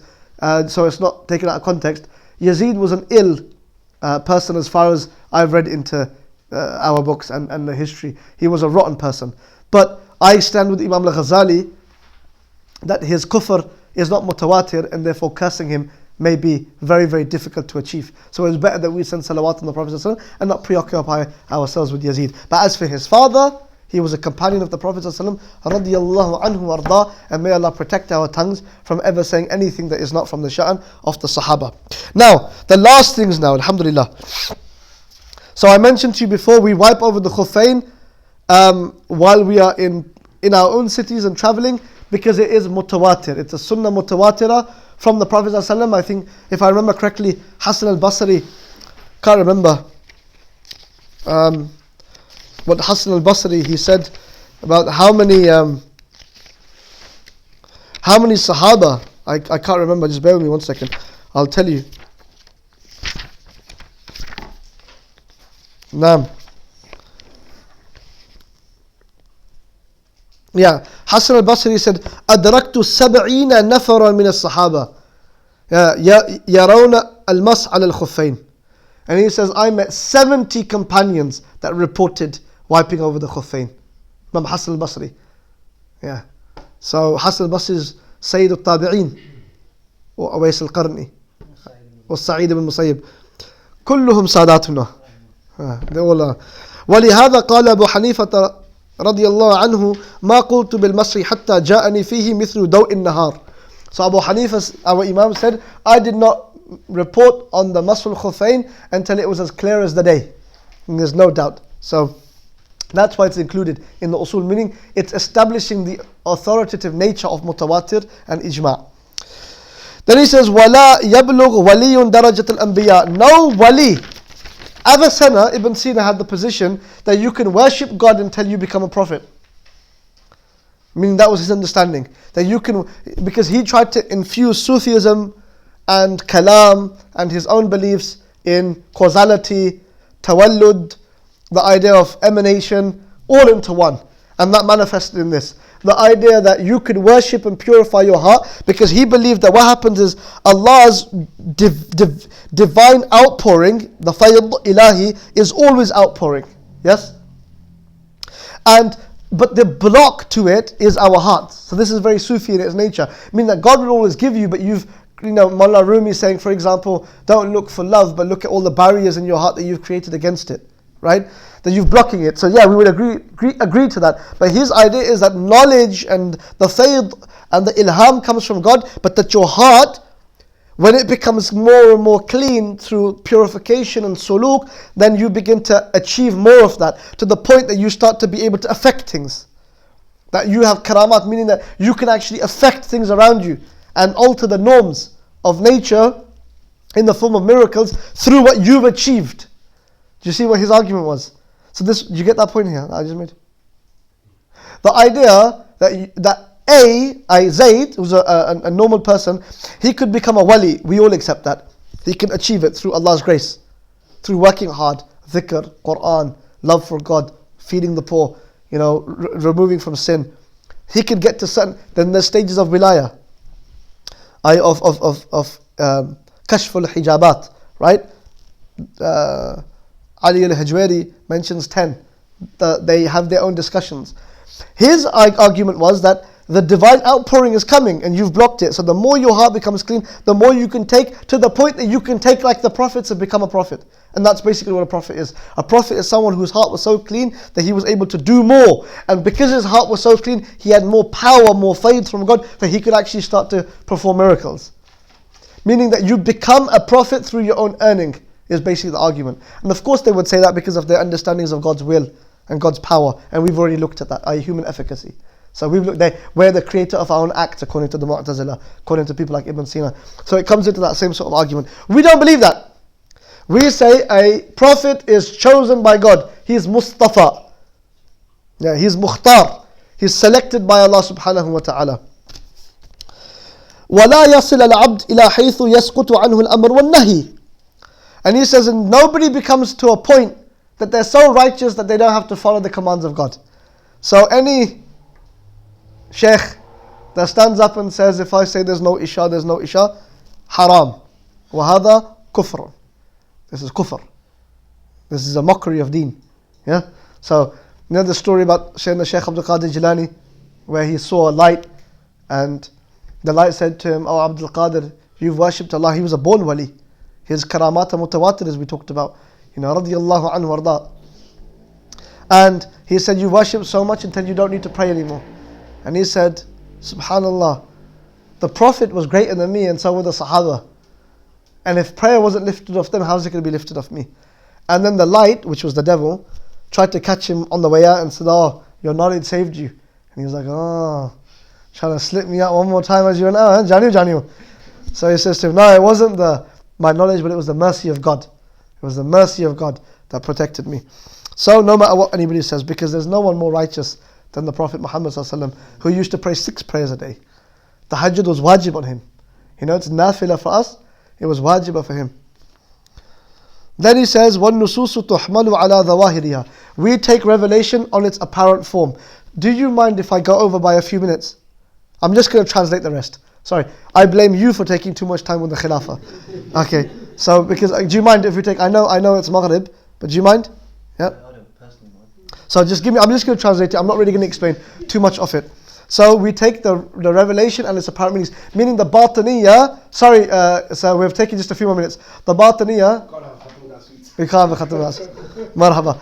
so it's not taken out of context. Yazid was an ill person as far as I've read into our books and the history. He was a rotten person. But I stand with Imam al-Ghazali that his kufr is not mutawatir, and therefore cursing him may be very, very difficult to achieve. So it's better that we send salawat on the Prophet ﷺ and not preoccupy ourselves with Yazid. But as for his father, he was a companion of the Prophet ﷺ, radiyallahu anhu warda, and may Allah protect our tongues from ever saying anything that is not from the sha'an of the Sahaba. Now, the last things now, alhamdulillah. So I mentioned to you before, we wipe over the khuffain while we are in our own cities and traveling, because it is mutawatir. It's a sunnah mutawatira from the Prophet ﷺ. I think, if I remember correctly, Hasan al-Basri, can't remember what Hasan al-Basri, he said about how many Sahaba, I can't remember, just bear with me 1 second, I'll tell you. Naam. Yeah, Hasan al-Basri said, أدركت 70 نفرا من الصحابة يرون المس على الخفين. And he says, I met 70 companions that reported wiping over the khuffain. Imam Hasan al-Basri. Yeah. So Hasan al-Basri is Sayyid al-Tabi'in, or Awais al-Qarni, or Sa'id ibn Musayyib. كلهم ساداتنا. They all are. ولهذا قال أبو حنيفة رضي الله عنه ما قلت بالمسح حتى جاءني فيه مثل ضوء النهار. So Abu Hanifa, our Imam, said, I did not report on the Mas'ul Khuffain until it was as clear as the day. And there's no doubt. So that's why it's included in the usul, meaning it's establishing the authoritative nature of mutawatir and ijma'. Then he says, وَلَا يَبْلُغْ وَلِيٌّ دَرَجَةَ الْأَنْبِيَاءِ. No wali. Avicenna, Ibn Sina, had the position that you can worship God until you become a prophet. Meaning that was his understanding. That you can, because he tried to infuse Sufism and Kalam and his own beliefs in causality, tawallud, the idea of emanation, all into one. And that manifested in this. The idea that you could worship and purify your heart, because he believed that what happens is Allah's divine outpouring, the fayd ilahi, is always outpouring. Yes? But the block to it is our hearts. So this is very Sufi in its nature. Meaning that God will always give you, but Mullah Rumi saying, for example, don't look for love, but look at all the barriers in your heart that you've created against it. Right? That you're blocking it. So yeah, we would agree to that. But his idea is that knowledge and the fayd and the ilham comes from God, but that your heart, when it becomes more and more clean through purification and suluk, then you begin to achieve more of that, to the point that you start to be able to affect things. That you have karamat, meaning that you can actually affect things around you and alter the norms of nature in the form of miracles through what you've achieved. Do you see what his argument was? So do you get that point here that I just made? The idea that Zayd, who's a normal person, he could become a wali. We all accept that. He can achieve it through Allah's grace, through working hard, dhikr, Quran, love for God, feeding the poor, removing from sin. He could get to certain. Then there's stages of wilaya, of kashf al-hijabat, right? Ali al-Hajwari mentions 10. They have their own discussions. His argument was that the divine outpouring is coming and you've blocked it. So the more your heart becomes clean, the more you can take, to the point that you can take like the prophets and become a prophet. And that's basically what a prophet is. A prophet is someone whose heart was so clean that he was able to do more. And because his heart was so clean, he had more power, more faith from God, that he could actually start to perform miracles. Meaning that you become a prophet through your own earning, is basically the argument. And of course they would say that because of their understandings of God's will and God's power. And we've already looked at that, human efficacy. So we've looked there, we're the creator of our own acts, according to the Mu'tazila, according to people like Ibn Sina. So it comes into that same sort of argument. We don't believe that. We say a prophet is chosen by God. He's Mustafa. Yeah, he's Mukhtar. He's selected by Allah subhanahu wa ta'ala. وَلَا يَصِلَ الْعَبْدِ إِلَى حَيْثُ يَسْقُطُ عَنْهُ الْأَمْرُ وَالنَّهِي. And he says, and nobody becomes to a point that they're so righteous that they don't have to follow the commands of God. So any sheikh that stands up and says, if I say there's no Isha, haram. وَهَذَا كُفْرٌ. This is kufr. This is a mockery of deen. Yeah? So, you know the story about Shaykh Abdul Qadir Jilani, where he saw a light, and the light said to him, "Oh Abdul Qadir, you've worshipped Allah." He was a born wali. His karamata mutawatir, as we talked about. You know, radiyallahu anhu warda. And he said, "You worship so much until you don't need to pray anymore." And he said, "Subhanallah, the Prophet was greater than me, and so were the Sahaba. And if prayer wasn't lifted off them, how's it going to be lifted off me?" And then the light, which was the devil, tried to catch him on the way out and said, "Oh, your knowledge saved you." And he was like, "Oh, trying to slip me out one more time as you went out, huh? Janu." So he says to him, "No, it wasn't my knowledge, but it was the mercy of God. It was the mercy of God that protected me." So no matter what anybody says, because there's no one more righteous than the Prophet Muhammad ﷺ, who used to pray 6 prayers a day. The Tahajjud was wajib on him. You know, it's nafila for us. It was wajibah for him. Then he says, وَالنُّسُوسُ تُحْمَلُ عَلَى ظَوَاهِرِهَا. We take revelation on its apparent form. Do you mind if I go over by a few minutes? I'm just going to translate the rest. Sorry, I blame you for taking too much time with the Khilafah. Okay, so because do you mind if we take? I know it's Maghrib, but do you mind? Yeah. I don't personally mind. So just give me. I'm just going to translate it. I'm not really going to explain too much of it. So we take the revelation and its apparent meanings, meaning the batiniya. Sorry, so we've taken just a few more minutes. The batiniya. We can't have a khatm. Marhaba.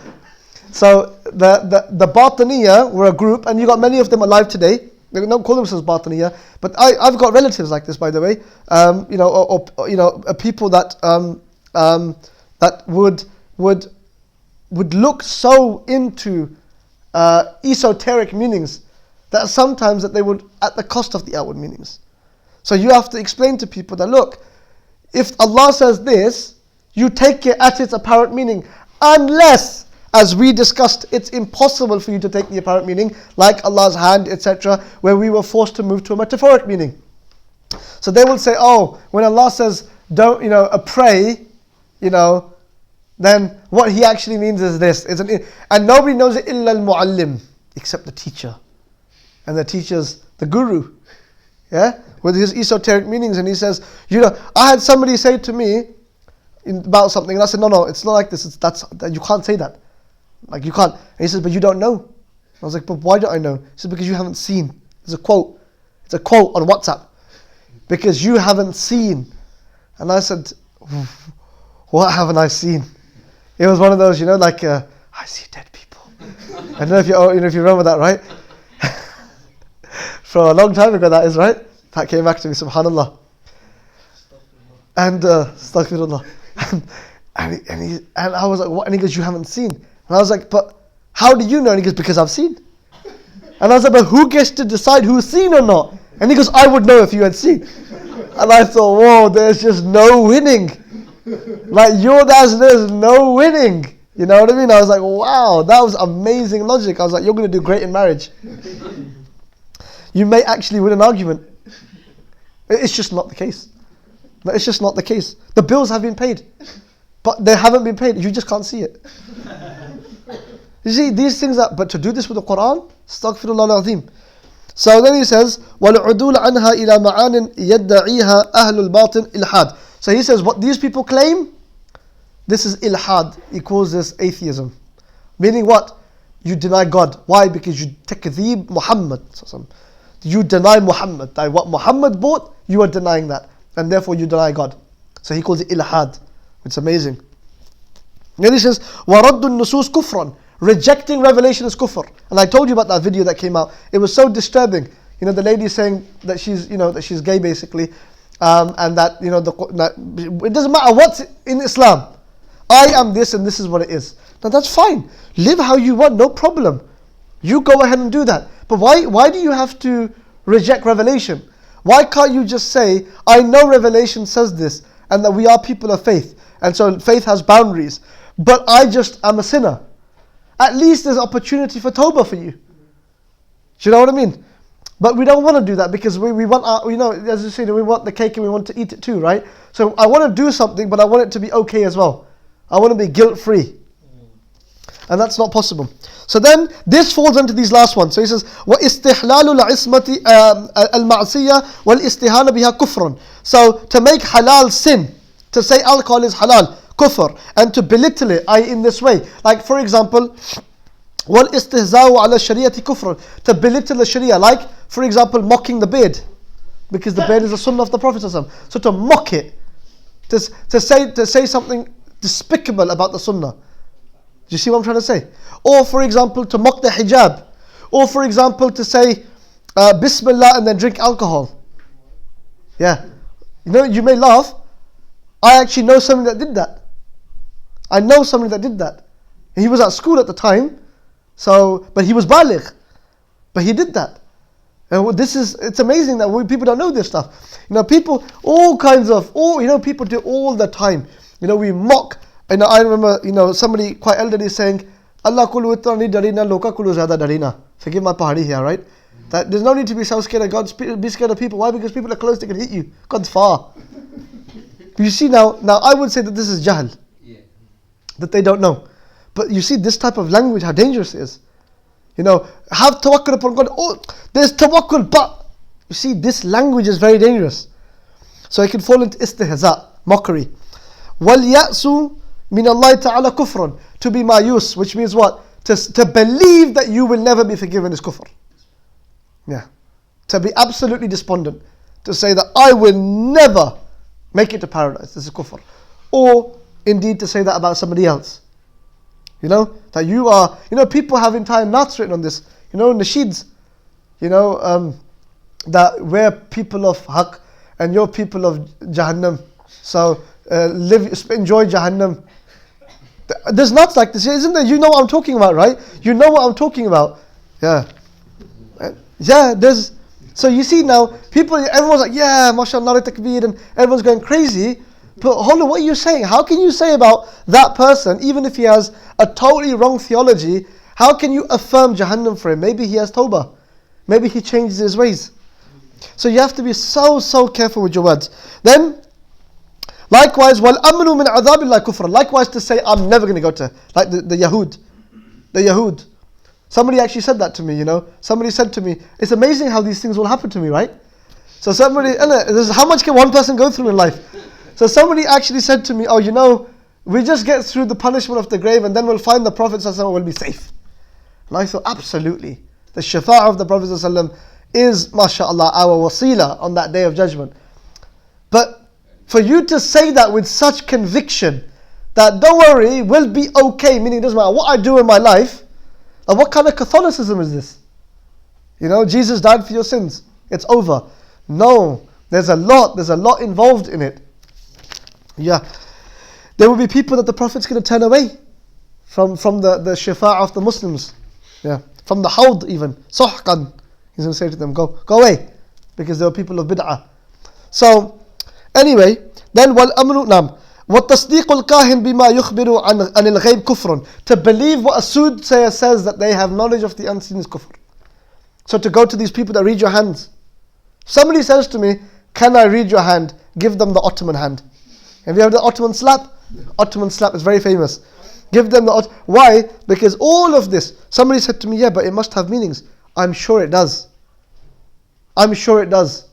So the batiniya were a group, and you got many of them alive today. They don't call themselves batiniya, but I've got relatives like this, by the way. People that that would look so into esoteric meanings that sometimes that they would at the cost of the outward meanings. So you have to explain to people that, look, if Allah says this, you take it at its apparent meaning, unless, as we discussed, it's impossible for you to take the apparent meaning, like Allah's hand, etc., where we were forced to move to a metaphoric meaning. So they will say, oh, when Allah says, don't, pray, then what He actually means is this. And nobody knows it illa al-muallim, except the teacher. And the teacher's the guru, yeah, with his esoteric meanings. And he says, I had somebody say to me about something, and I said, no, it's not like this. You can't say that. Like, you can't. And he says, but you don't know. I was like, but why don't I know? He said, because you haven't seen. There's a quote. It's a quote on WhatsApp. Because you haven't seen. And I said, what haven't I seen? It was one of those, I see dead people. I don't know if you remember that, right? For a long time ago, that is, right? That came back to me, subhanallah. And astaghfirullah. And I was like, what? And he goes, you haven't seen. And I was like, but how do you know? And he goes, because I've seen. And I was like, but who gets to decide who's seen or not? And he goes, I would know if you had seen. And I thought, whoa, there's just no winning. Like, there's no winning. You know what I mean? I was like, wow, that was amazing logic. I was like, you're going to do great in marriage. You may actually win an argument. It's just not the case. It's just not the case. The bills have been paid, but they haven't been paid. You just can't see it. You see, these things but to do this with the Quran, astaghfirullah al-azim. So then he says, وَالْعُدُولَ عَنْهَا إِلَى مَعَانٍ يَدَّعِيهَا أَهْلُ الْبَاطِنِ إِلْحَادٍ. So he says, what these people claim, this is ilhad. He calls this atheism. Meaning what? You deny God. Why? Because you takdheeb Muhammad. You deny Muhammad. What Muhammad brought, you are denying that. And therefore you deny God. So he calls it ilhad. It's amazing. Then he says, وَرَدُّ النُّسُوسِ كُفْرًا. Rejecting revelation is kufr. And I told you about that video that came out. It was so disturbing. The lady saying that she's gay basically. And that, it doesn't matter what's in Islam. I am this and this is what it is. Now that's fine. Live how you want, no problem. You go ahead and do that. But why do you have to reject revelation? Why can't you just say, I know revelation says this, and that we are people of faith, and so faith has boundaries, but I just am a sinner. At least there's opportunity for tawbah for you. Do you know what I mean? But we don't want to do that because we want our, as you say, we want the cake and we want to eat it too, right? So I want to do something, but I want it to be okay as well. I want to be guilt-free. And that's not possible. So then, this falls into these last ones. So he says, وَإِسْتِحْلَالُ الْعِصْمَةِ الْمَعْصِيَّةِ وَالْإِسْتِهَانَ بِهَا كُفْرٌ. So, to make halal sin, to say alcohol is halal, kufr, and to belittle it, i.e. in this way. Like for example, وَالْإِسْتِهْزَاءُ عَلَى الشَّرِيَةِ كُفْرٌ. To belittle the sharia, like for example, mocking the beard. Because the beard is a sunnah of the Prophet ﷺ. So to mock it, to say something despicable about the sunnah. Do you see what I'm trying to say? Or for example, to mock the hijab. Or for example, to say Bismillah and then drink alcohol. Yeah. You may laugh. I actually know somebody that did that. I know somebody that did that. He was at school at the time, but he was baligh. But he did that. And it's amazing that people don't know this stuff. People, people do all the time. We mock. I remember, somebody quite elderly saying, Allah kulu itrani darina, loka kulu zada darina. Forgive my pahari here, right? That there's no need to be so scared of God, be scared of people. Why? Because people are close, they can hit you. God's far. You see now I would say that this is jahl. Yeah. That they don't know. But you see this type of language, how dangerous it is. Have tawakkul upon God. Oh, there's tawakkul, but you see this language is very dangerous. So it can fall into istihza, mockery. وَالْيَأْسُ مِنَ اللَّهِ تَعَالَى كُفْرٌ. To be mayus, which means what? To believe that you will never be forgiven is kufr. Yeah. To be absolutely despondent. To say that I will never make it to paradise. This is kufr. Or indeed to say that about somebody else. That you are, people have entire naats written on this. Nasheeds. That we're people of haqq and you're people of Jahannam. So enjoy Jahannam. There's nuts like this, isn't there? You know what I'm talking about, right? You know what I'm talking about. Yeah. Yeah, so you see now, everyone's like, yeah, mashallah, takbir, and everyone's going crazy. But hold on, what are you saying? How can you say about that person, even if he has a totally wrong theology, how can you affirm Jahannam for him? Maybe he has tawbah. Maybe he changes his ways. So you have to be so careful with your words. Then, likewise, وَالْأَمْنُ مِنْ عَذَابِ اللَّهِ كُفْرًا. Likewise to say, I'm never going to go to, like the Yahud. The Yahud. Somebody actually said that to me, Somebody said to me, it's amazing how these things will happen to me, right? So how much can one person go through in life? So somebody actually said to me, we just get through the punishment of the grave and then we'll find the Prophet ﷺ will be safe. And I thought, absolutely. The shafa'ah of the Prophet ﷺ is, mashaAllah, our wasila on that day of judgment. But for you to say that with such conviction, that don't worry, we'll be okay, meaning it doesn't matter what I do in my life, and what kind of Catholicism is this? Jesus died for your sins. It's over. No, there's a lot involved in it. Yeah. There will be people that the Prophet's going to turn away from the shafa'ah of the Muslims. Yeah. From the hawd even. Suhqan. He's going to say to them, go away. Because they were people of bid'ah. So, anyway, then وَالْأَمْرُ نَعْمُ وَالتَّصْدِيقُ الْكَاهِنْ بِمَا يُخْبِرُ عَنِ الْغَيْبِ كُفْرٌ. To believe what a soothsayer says that they have knowledge of the unseen is kufr. So to go to these people that read your hands. Somebody says to me, can I read your hand? Give them the Ottoman hand. Have you heard the Ottoman slap? Ottoman slap is very famous. Give them why? Because all of this, somebody said to me, yeah, but it must have meanings. I'm sure it does. I'm sure it does.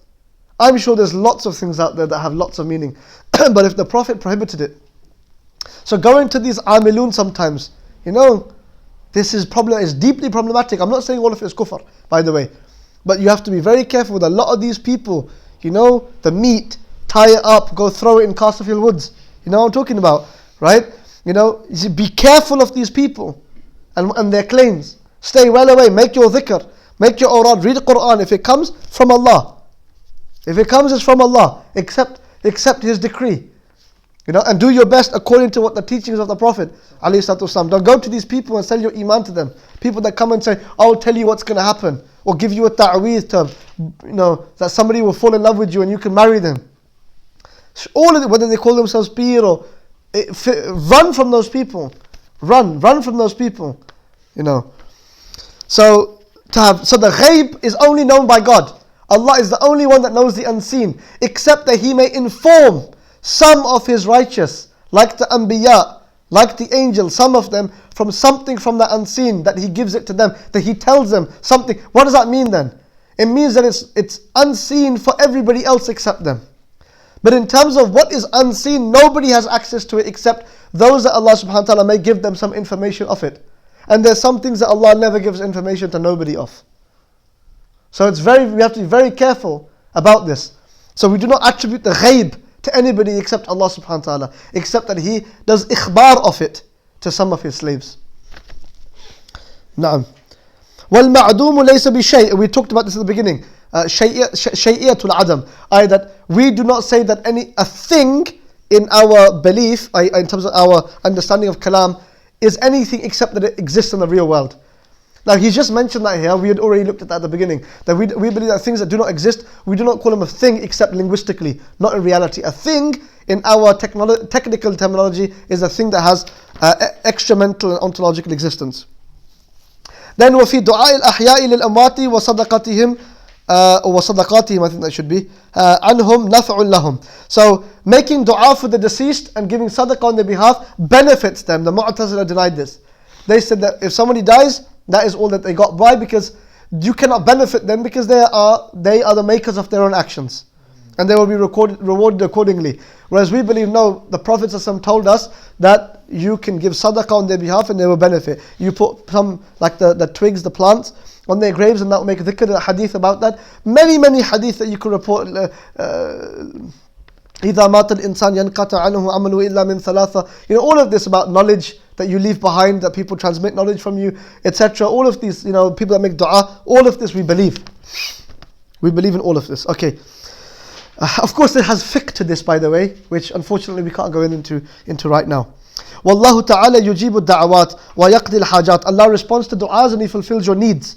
I'm sure there's lots of things out there that have lots of meaning. But if the Prophet prohibited it. So going to these amilun sometimes, this is deeply problematic. I'm not saying all of it is kufr, by the way. But you have to be very careful with a lot of these people. The meat, tie it up, go throw it in Casterfield Woods. You know what I'm talking about, right? Be careful of these people and their claims. Stay well away, make your dhikr, make your awrad, read the Quran. If it comes from Allah, if it comes, it's from Allah. Accept His decree. And do your best according to what the teachings of the Prophet ﷺ. Don't go to these people and sell your iman to them. People that come and say, I'll tell you what's going to happen, or give you a ta'weez to, that somebody will fall in love with you and you can marry them. All of it, whether they call themselves peer or run from those people. Run from those people. So the ghaib is only known by God. Allah is the only one that knows the unseen, except that He may inform some of His righteous, like the Anbiya, like the angels, some of them, from something from the unseen, that He gives it to them, that He tells them something. What does that mean then? It means that it's unseen for everybody else except them. But in terms of what is unseen, nobody has access to it except those that Allah subhanahu wa ta'ala may give them some information of it. And there's some things that Allah never gives information to nobody of. So we have to be very careful about this. So we do not attribute the ghaib to anybody except Allah subhanahu wa ta'ala, except that He does ikhbar of it to some of His slaves. Na'am. وَالْمَعْدُومُ لَيْسَ بِشَيْءٍ. We talked about this at the beginning. Shay'iyatul Adam. That we do not say that a thing in our belief, in terms of our understanding of kalam, is anything except that it exists in the real world. Now he's just mentioned that here. We had already looked at that at the beginning. That we believe that things that do not exist, we do not call them a thing except linguistically, not in reality. A thing in our technical terminology is a thing that has extra mental and ontological existence. Then وَفِي دُعَاءِ الْأَحْيَاءِ لِلْأَمْوَاتِ وَصَدَقَاتِهِمْ وَصَدَقَاتِهِمْ I think that should be عَنْهُمْ نَفْعٌ لَهُمْ. So making dua for the deceased and giving sadaqah on their behalf benefits them. The Mu'tazila denied this. They said that if somebody dies, that is all that they got. Why? Because you cannot benefit them, because they are the makers of their own actions, and they will be rewarded accordingly. Whereas we believe, no, the Prophet ﷺ told us that you can give sadaqah on their behalf and they will benefit. You put some, like the twigs, the plants, on their graves, and that will make dhikr, a hadith about that. Many hadith that you could report. إِذَا مَاتَ الْإِنسَانِ يَنْقَطَعْ عَنْهُ عَمَلُهُ إِلَّا مِنْ ثَلَاثَةٍ. All of this about knowledge that you leave behind, that people transmit knowledge from you, etc. All of these, people that make dua, all of this we believe. We believe in all of this. Okay. Of course, it has fiqh to this, by the way, which unfortunately we can't go into right now. وَاللَّهُ تَعَالَى يُجِيبُ الدَّعَوَاتِ وَيَقْضِي الْحَاجَاتِ. Allah responds to du'as and He fulfills your needs.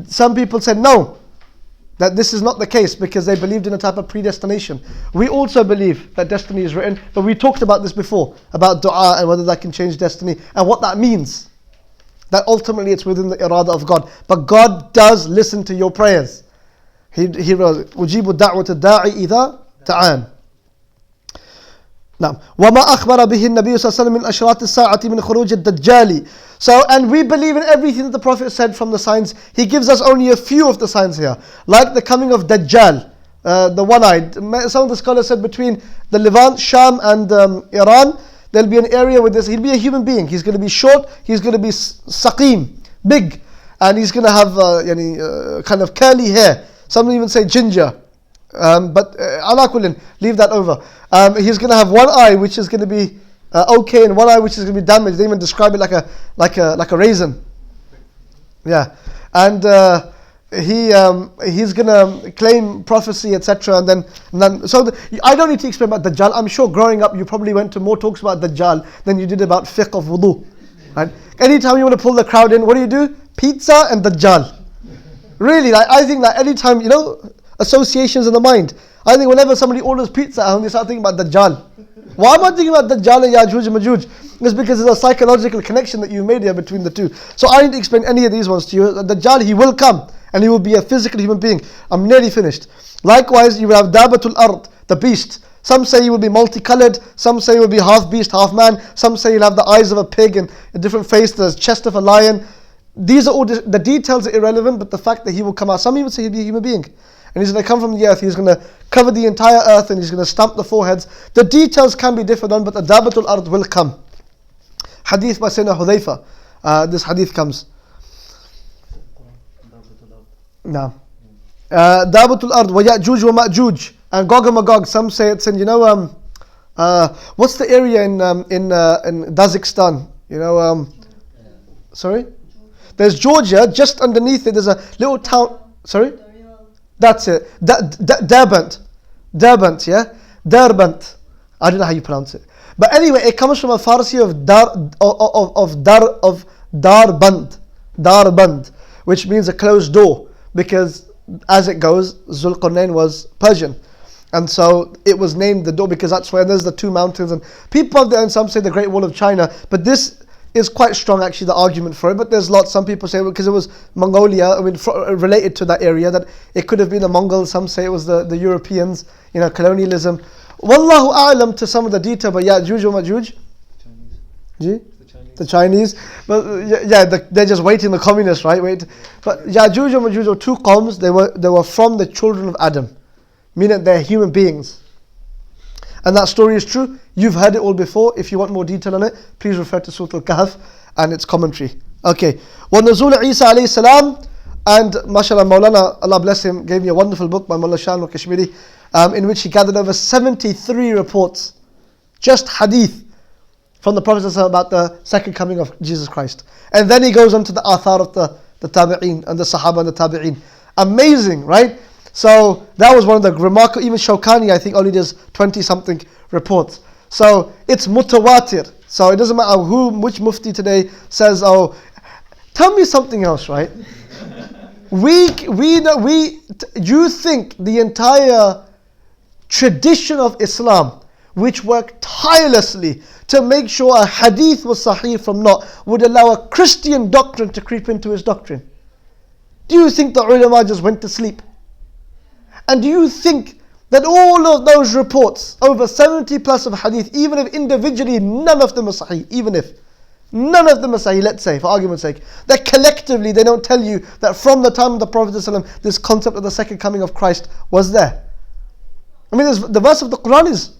Some people said no, that this is not the case, because they believed in a type of predestination. We also believe that destiny is written, but we talked about this before, about dua and whether that can change destiny and what that means. That ultimately it's within the irada of God. But God does listen to your prayers. He wrote, أُجِيبُ دَعْوَةَ الدَّاعِ إِذَا دَعَانِ. Now, وَمَا أَخْبَرَ بِهِ النَّبِيُّ صَلَّى اللَّهُ عَلَيْهِ وَسَلَّمَ مِنْ أَشْرَاطِ السَّاعَةِ مِنْ خُرُوجِ الدَّجَّالِ. So, and we believe in everything that the Prophet said from the signs. He gives us only a few of the signs here, like the coming of Dajjal, the one-eyed. Some of the scholars said between the Levant, Sham and Iran, there'll be an area with this. He'll be a human being. He's going to be short, he's going to be saqim, big, and he's going to have kind of curly hair. Some even say ginger. But ala kullin, leave that over. He's going to have one eye which is going to be okay, and one eye which is going to be damaged. They even describe it like a raisin. Yeah, and he's going to claim prophecy, etc. And then so I don't need to explain about Dajjal. I'm sure growing up you probably went to more talks about Dajjal than you did about fiqh of wudu. Right? Anytime you want to pull the crowd in, what do? Pizza and Dajjal. Really, I think that anytime, associations in the mind. I think whenever somebody orders pizza at home, they start thinking about Dajjal. Why am I thinking about Dajjal and Ya'juj and Ma'juj? It's because there's a psychological connection that you made here between the two. So I need to explain any of these ones to you. Dajjal, he will come, and he will be a physical human being. I'm nearly finished. Likewise, you will have Dabatul Ard, the beast. Some say he will be multicolored, some say he will be half beast, half man, some say he'll have the eyes of a pig and a different face, the chest of a lion. These are all the details are irrelevant, but the fact that he will come out. Some even say he'll be a human being, and he's going to come from the earth. He's going to cover the entire earth, and he's going to stamp the foreheads. The details can be different on, but the Dabatul Ard will come. Hadith by Sayyidina Hudhayfa. This hadith comes. Now, Dabatul Ard wa Ya'juj wa Ma'juj, and Gog and Magog. Some say it's in what's the area in Kazakhstan? Sorry. There's Georgia, just underneath it there's a little town, sorry? That's it, Derbent, yeah? Derbent, I don't know how you pronounce it. But anyway, it comes from a Farsi of darband, which means a closed door, because as it goes, Zulqarnain was Persian. And so it was named the door because that's where there's the two mountains, and people have their own, some say the Great Wall of China, but this is quite strong actually, the argument for it. But there's lots, some people say because it was Mongolia, related to that area, that it could have been the Mongols. Some say it was the Europeans, colonialism. Wallahu a'lam to some of the detail, but Ya'juj wa Ma'juj, the Chinese, but they're just waiting, the communists, right? But Ya'juj wa Ma'juj were two qawms. They were from the children of Adam, meaning they're human beings. And that story is true. You've heard it all before. If you want more detail on it, please refer to Surah Al-Kahf and its commentary. Okay. وَنُزُولُ Isa alayhi salam, and mashallah, Maulana, Allah bless him, gave me a wonderful book by Mullah Shan al-Kashmiri, in which he gathered over 73 reports, just hadith, from the Prophet about the second coming of Jesus Christ. And then he goes on to the athar of the tabi'een and the sahaba and the tabi'een. Amazing, right? So that was one of the remarkable, even Shawkani I think only does 20 something reports. So it's mutawatir. So it doesn't matter which mufti today says, oh, tell me something else, right? You think the entire tradition of Islam, which worked tirelessly to make sure a hadith was sahih from not, would allow a Christian doctrine to creep into his doctrine? Do you think the ulama just went to sleep? And do you think that all of those reports, over 70 plus of hadith, even if individually none of them are sahih, even if none of them are sahih, let's say, for argument's sake, that collectively they don't tell you that from the time of the Prophet ﷺ, this concept of the second coming of Christ was there? I mean, the verse of the Quran is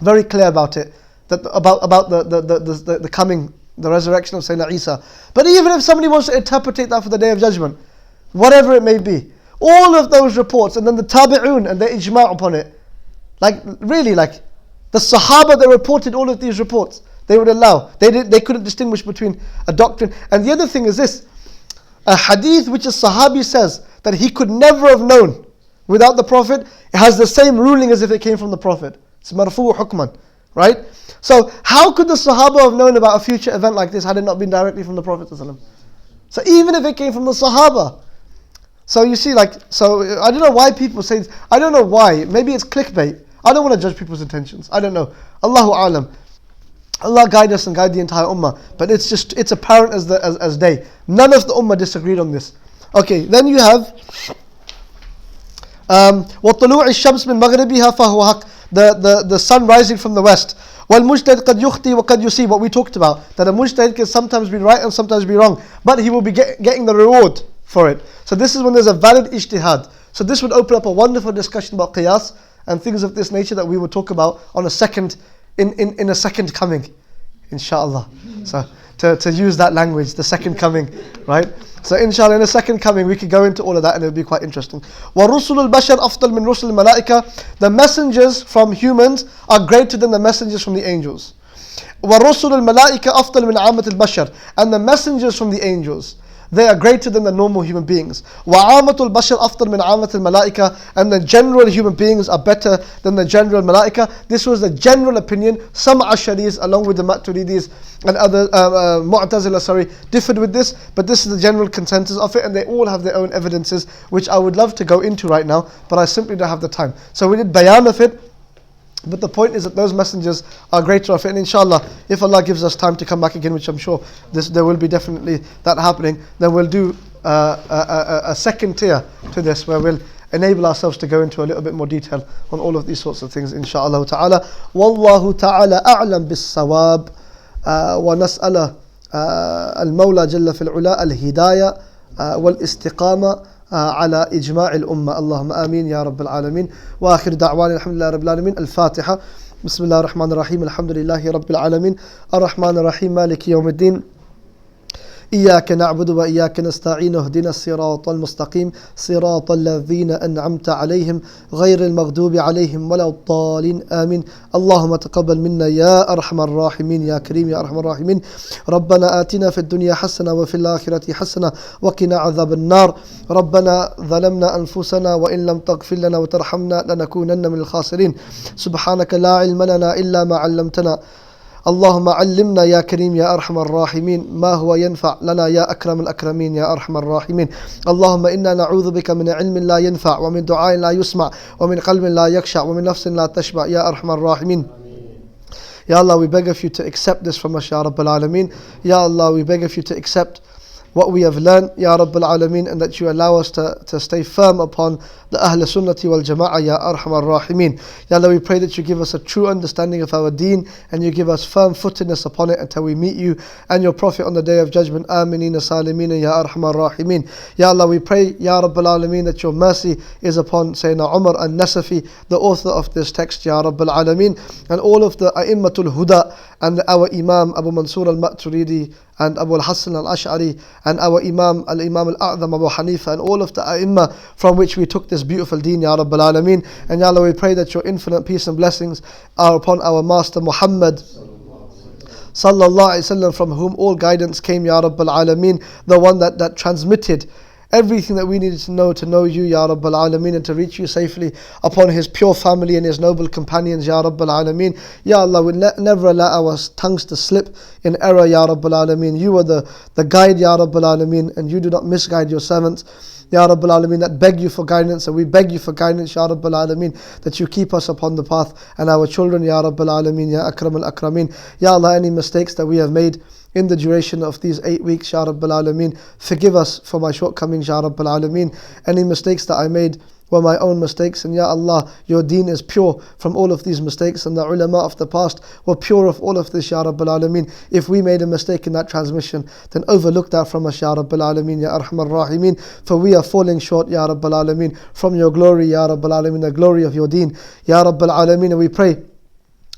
very clear about it, that about the coming, the resurrection of Sayyidina Isa. But even if somebody wants to interpret that for the Day of Judgment, whatever it may be, all of those reports, and then the tabi'un and the ijma' upon it, the Sahaba that reported all of these reports, they would allow. They couldn't distinguish between a doctrine. And the other thing is this: a hadith which a Sahabi says that he could never have known without the Prophet, it has the same ruling as if it came from the Prophet. It's marfu' hukman, right? So how could the Sahaba have known about a future event like this had it not been directly from the Prophet? So even if it came from the Sahaba. So you see, I don't know why people say this. I don't know why. Maybe it's clickbait. I don't want to judge people's intentions. I don't know. Allahu a'lam. Allah guide us and guide the entire ummah. But it's apparent as day. None of the ummah disagreed on this. Okay, then you have وَطُلُوعِ الشَّمْسِ مِنْ مَغْرِبِهَا فَهُوَ حَقٌّ, the sun rising from the west. وَالْمُجْتَهِدْ قَدْ يُخْطِي وَقَدْ يُصِيبُ, what we talked about, that a mujtahid can sometimes be right and sometimes be wrong, but he will be getting the reward for it. So this is when there's a valid ijtihad. So this would open up a wonderful discussion about qiyas and things of this nature that we will talk about on a second coming, inshallah. So to use that language, the second coming, right? So inshallah, in a second coming, we could go into all of that and it would be quite interesting. وَرُسُلُ الْبَشَرْ أَفْضَلْ مِنْ رُسُلِ الْمَلَائِكَةِ, the messengers from humans are greater than the messengers from the angels. وَرُسُلُ الْمَلَائِكَةِ أَفْضَلْ مِنْ عَامَةِ الْبَشَرِ, and the messengers from the angels, they are greater than the normal human beings. وَعَامَةُ الْبَشَرِ أَفْضَلْ مِنْ عَامَةِ الْمَلَائِكَةِ, and the general human beings are better than the general malaika. This was the general opinion. Some Asharis, along with the Maturidis and other Mu'tazila, differed with this, but this is the general consensus of it, and they all have their own evidences, which I would love to go into right now, but I simply don't have the time. So we did bayan of it. But the point is that those messengers are greater of it, and inshallah, if Allah gives us time to come back again, which I'm sure there will be definitely that happening, then we'll do a second tier to this, where we'll enable ourselves to go into a little bit more detail on all of these sorts of things, inshallah ta'ala. Wallahu ta'ala a'lam bis-sawab, wa nas'ala al-Mawla jalla fil ula al-hidayah wal-istiqama على إجماع الأمة. اللهم آمين يا رب العالمين. وآخر دعوانا الحمد لله رب العالمين. الفاتحة. بسم الله الرحمن الرحيم. الحمد لله رب العالمين. الرحمن الرحيم. مالك يوم الدين. إياك نعبد وإياك نستعين اهدنا الصراط المستقيم صراط الذين أنعمت عليهم غير المغضوب عليهم ولا الضالين آمين. اللهم تقبل منا يا أرحم الراحمين يا كريم يا أرحم الراحمين. ربنا آتنا في الدنيا حسنة وفي الآخرة حسنة وقنا عذاب النار. ربنا ظلمنا أنفسنا وإن لم تغفر لنا وترحمنا لنكونن من الخاسرين. سبحانك لا علم لنا إلا ما علمتنا. اللهم علمنا يا كريم يا أرحم الراحمين ما هو ينفع لنا يا أكرم الأكرمين يا أرحم الراحمين. اللهم إنا نعوذ بك من علم لا ينفع ومن دعاء لا يسمع ومن قلب لا يخشع ومن نفس لا تشبع يا أرحم الراحمين. Ya Allah, we beg of you to accept this from us, Ya Rabbal Alameen. Ya Allah, we beg of you to accept what we have learned, Ya Rabbal Alameen, and that you allow us to stay firm upon the Ahl Sunnati wal Jama'ah, Ya Arhamar Rahimin. Ya Allah, we pray that you give us a true understanding of our deen and you give us firm footedness upon it until we meet you and your Prophet on the Day of Judgment. Amineen Salimeen, Ya Arhamar Rahimin. Ya Allah, we pray, Ya Rabbal Alameen, that your mercy is upon Sayyidina Umar al-Nasafi, the author of this text, Ya Rabbal Alameen, and all of the A'immatul Huda, and our Imam Abu Mansur al-Maturidi, and Abu al-Hasan al-Ash'ari, and our Imam al-Imam al-A'zam Abu Hanifa, and all of the A'imma from which we took this beautiful deen, Ya Rabbal Alameen. And Ya Allah, we pray that your infinite peace and blessings are upon our Master Muhammad Sallallahu Alaihi Wasallam, from whom all guidance came, Ya Rabbal Alameen, the one that transmitted everything that we needed to know you, Ya Rabbal Alameen, and to reach you safely, upon his pure family and his noble companions, Ya Rabbal Alameen. Ya Allah, we never allow our tongues to slip in error, Ya Rabbal Alameen. You are the guide, Ya Rabbal Alameen, and you do not misguide your servants, Ya Rabbal Alameen, that beg you for guidance, and we beg you for guidance, Ya Rabbal Alameen, that you keep us upon the path, and our children, Ya Rabbal Alameen, Ya Akram al-Akrameen. Ya Allah, any mistakes that we have made in the duration of these 8 weeks, Ya Rabbal Alameen, forgive us for my shortcomings, Ya Rabbal Alameen. Any mistakes that I made were my own mistakes, and Ya Allah, your deen is pure from all of these mistakes, and the ulama of the past were pure of all of this, Ya Rabbal Alameen. If we made a mistake in that transmission, then overlook that from us, Ya Rabbal Alameen, Ya Arhamar Rahimin, for we are falling short, Ya Rabbal Alameen, from your glory, Ya Rabbal Alameen, the glory of your deen, Ya Rabbal Alameen. And we pray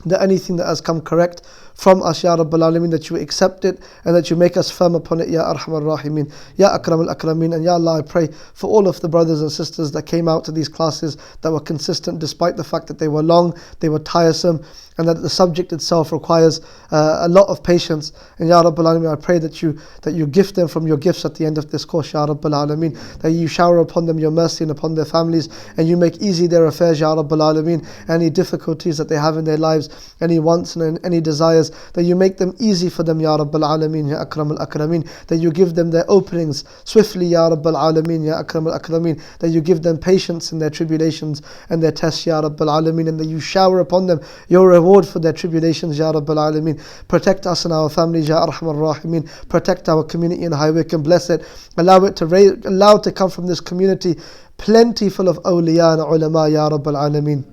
that anything that has come correct from us, Ya Rabbal Alameen, that you accept it and that you make us firm upon it, Ya Arhamar Rahimin, Ya Akram al-Akrameen. And Ya Allah, I pray for all of the brothers and sisters that came out to these classes, that were consistent despite the fact that they were long, they were tiresome, and that the subject itself requires a lot of patience. And Ya Rabbal Alameen, I pray that you gift them from your gifts at the end of this course, Ya Rabbal Alameen, that you shower upon them your mercy and upon their families, and you make easy their affairs, Ya Rabbal Alameen. Any difficulties that they have in their lives, any wants and any desires, that you make them easy for them, Ya Rabbal Alameen, Ya Akram al-Akrameen, that you give them their openings swiftly, Ya Rabbal Alameen, Ya Akram al-Akrameen, that you give them patience in their tribulations and their tests, Ya Rabbal Alameen, and that you shower upon them your reward for their tribulations, Ya Rabbal Alameen. Protect us and our families, Ya Arhamar Rahimin. Protect our community in Highwick and bless it. Allow it to come from this community plenty full of awliya and ulama, Ya Rabbal Alameen.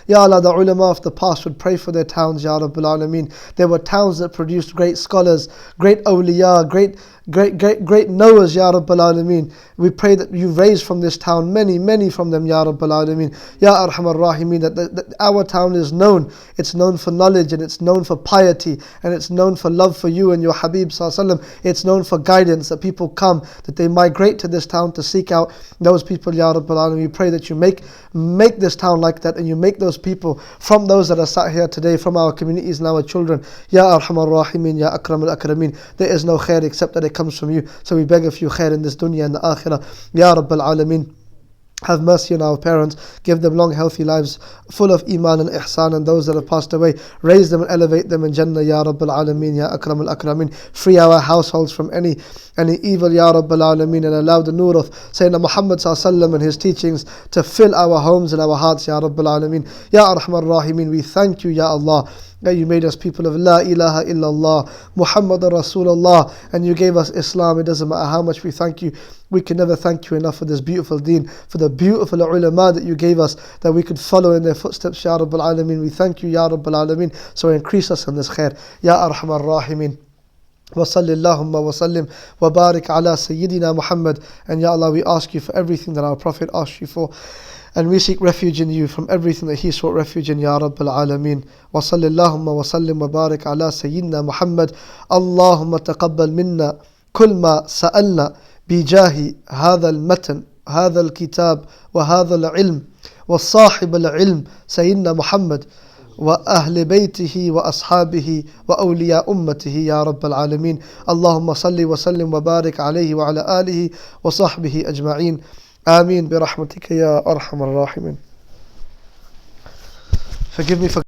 Ya Allah, the ulama of the past would pray for their towns, Ya Rabbal Alameen. There were towns that produced great scholars, great awliya, great knowers, Ya Rabbal Alameen. We pray that you raise from this town many from them, Ya Rabbal Alameen. Ya Arhamar Rahimin, that our town is known. It's known for knowledge, and it's known for piety, and it's known for love for you and your Habib Sallallahu Alaihi Wasallam. It's known for guidance, that people come, that they migrate to this town to seek out those people, Ya Rabbal Alameen. We pray that you make this town like that, and you make those people from those that are sat here today, from our communities and our children. Ya Arhamar Rahimin, Ya Akram al-Akrameen. There is no khair except that it comes from you. So we beg of you khair in this dunya and the akhirah. Ya Rabbal Alameen. Have mercy on our parents, give them long healthy lives full of iman and ihsan, and those that have passed away, raise them and elevate them in Jannah, Ya Rabbal Alameen, Ya Akram al-Akrameen. Free our households from any evil, Ya Rabbal Alameen, and allow the nur of Sayyidina Muhammad Sallallahu and his teachings to fill our homes and our hearts, Ya Rabbal Alameen. Ya Arhamar Rahimin, we thank you, Ya Allah, that you made us people of La ilaha illallah, Muhammadur Rasulullah, and you gave us Islam. It doesn't matter how much we thank you, we can never thank you enough for this beautiful deen, for the beautiful ulama that you gave us, that we could follow in their footsteps, Ya Rabbal Alameen. We thank you, Ya Rabbal Alameen. So increase us in this khair, Ya Arhamar Rahimin. وصل اللهم وسلم وبارك على سيدنا Muhammad. And Ya Allah, we ask you for everything that our Prophet asked you for, and we seek refuge in you from everything that he sought refuge in, Ya Rabbal Alameen. وصل اللهم وسلم وبارك على سيدنا Muhammad. اللهم تقبل منا كل ما سألنا بجاه هذا المتن هذا الكتاب وهذا العلم والصاحب العلم سيدنا محمد وأهل بيته وأصحابه وأولياء أمته يا رب العالمين. اللهم صل وسلم وبارك عليه وعلى آله وصحبه أجمعين. آمين برحمتك يا أرحم الراحمين. Forgive me for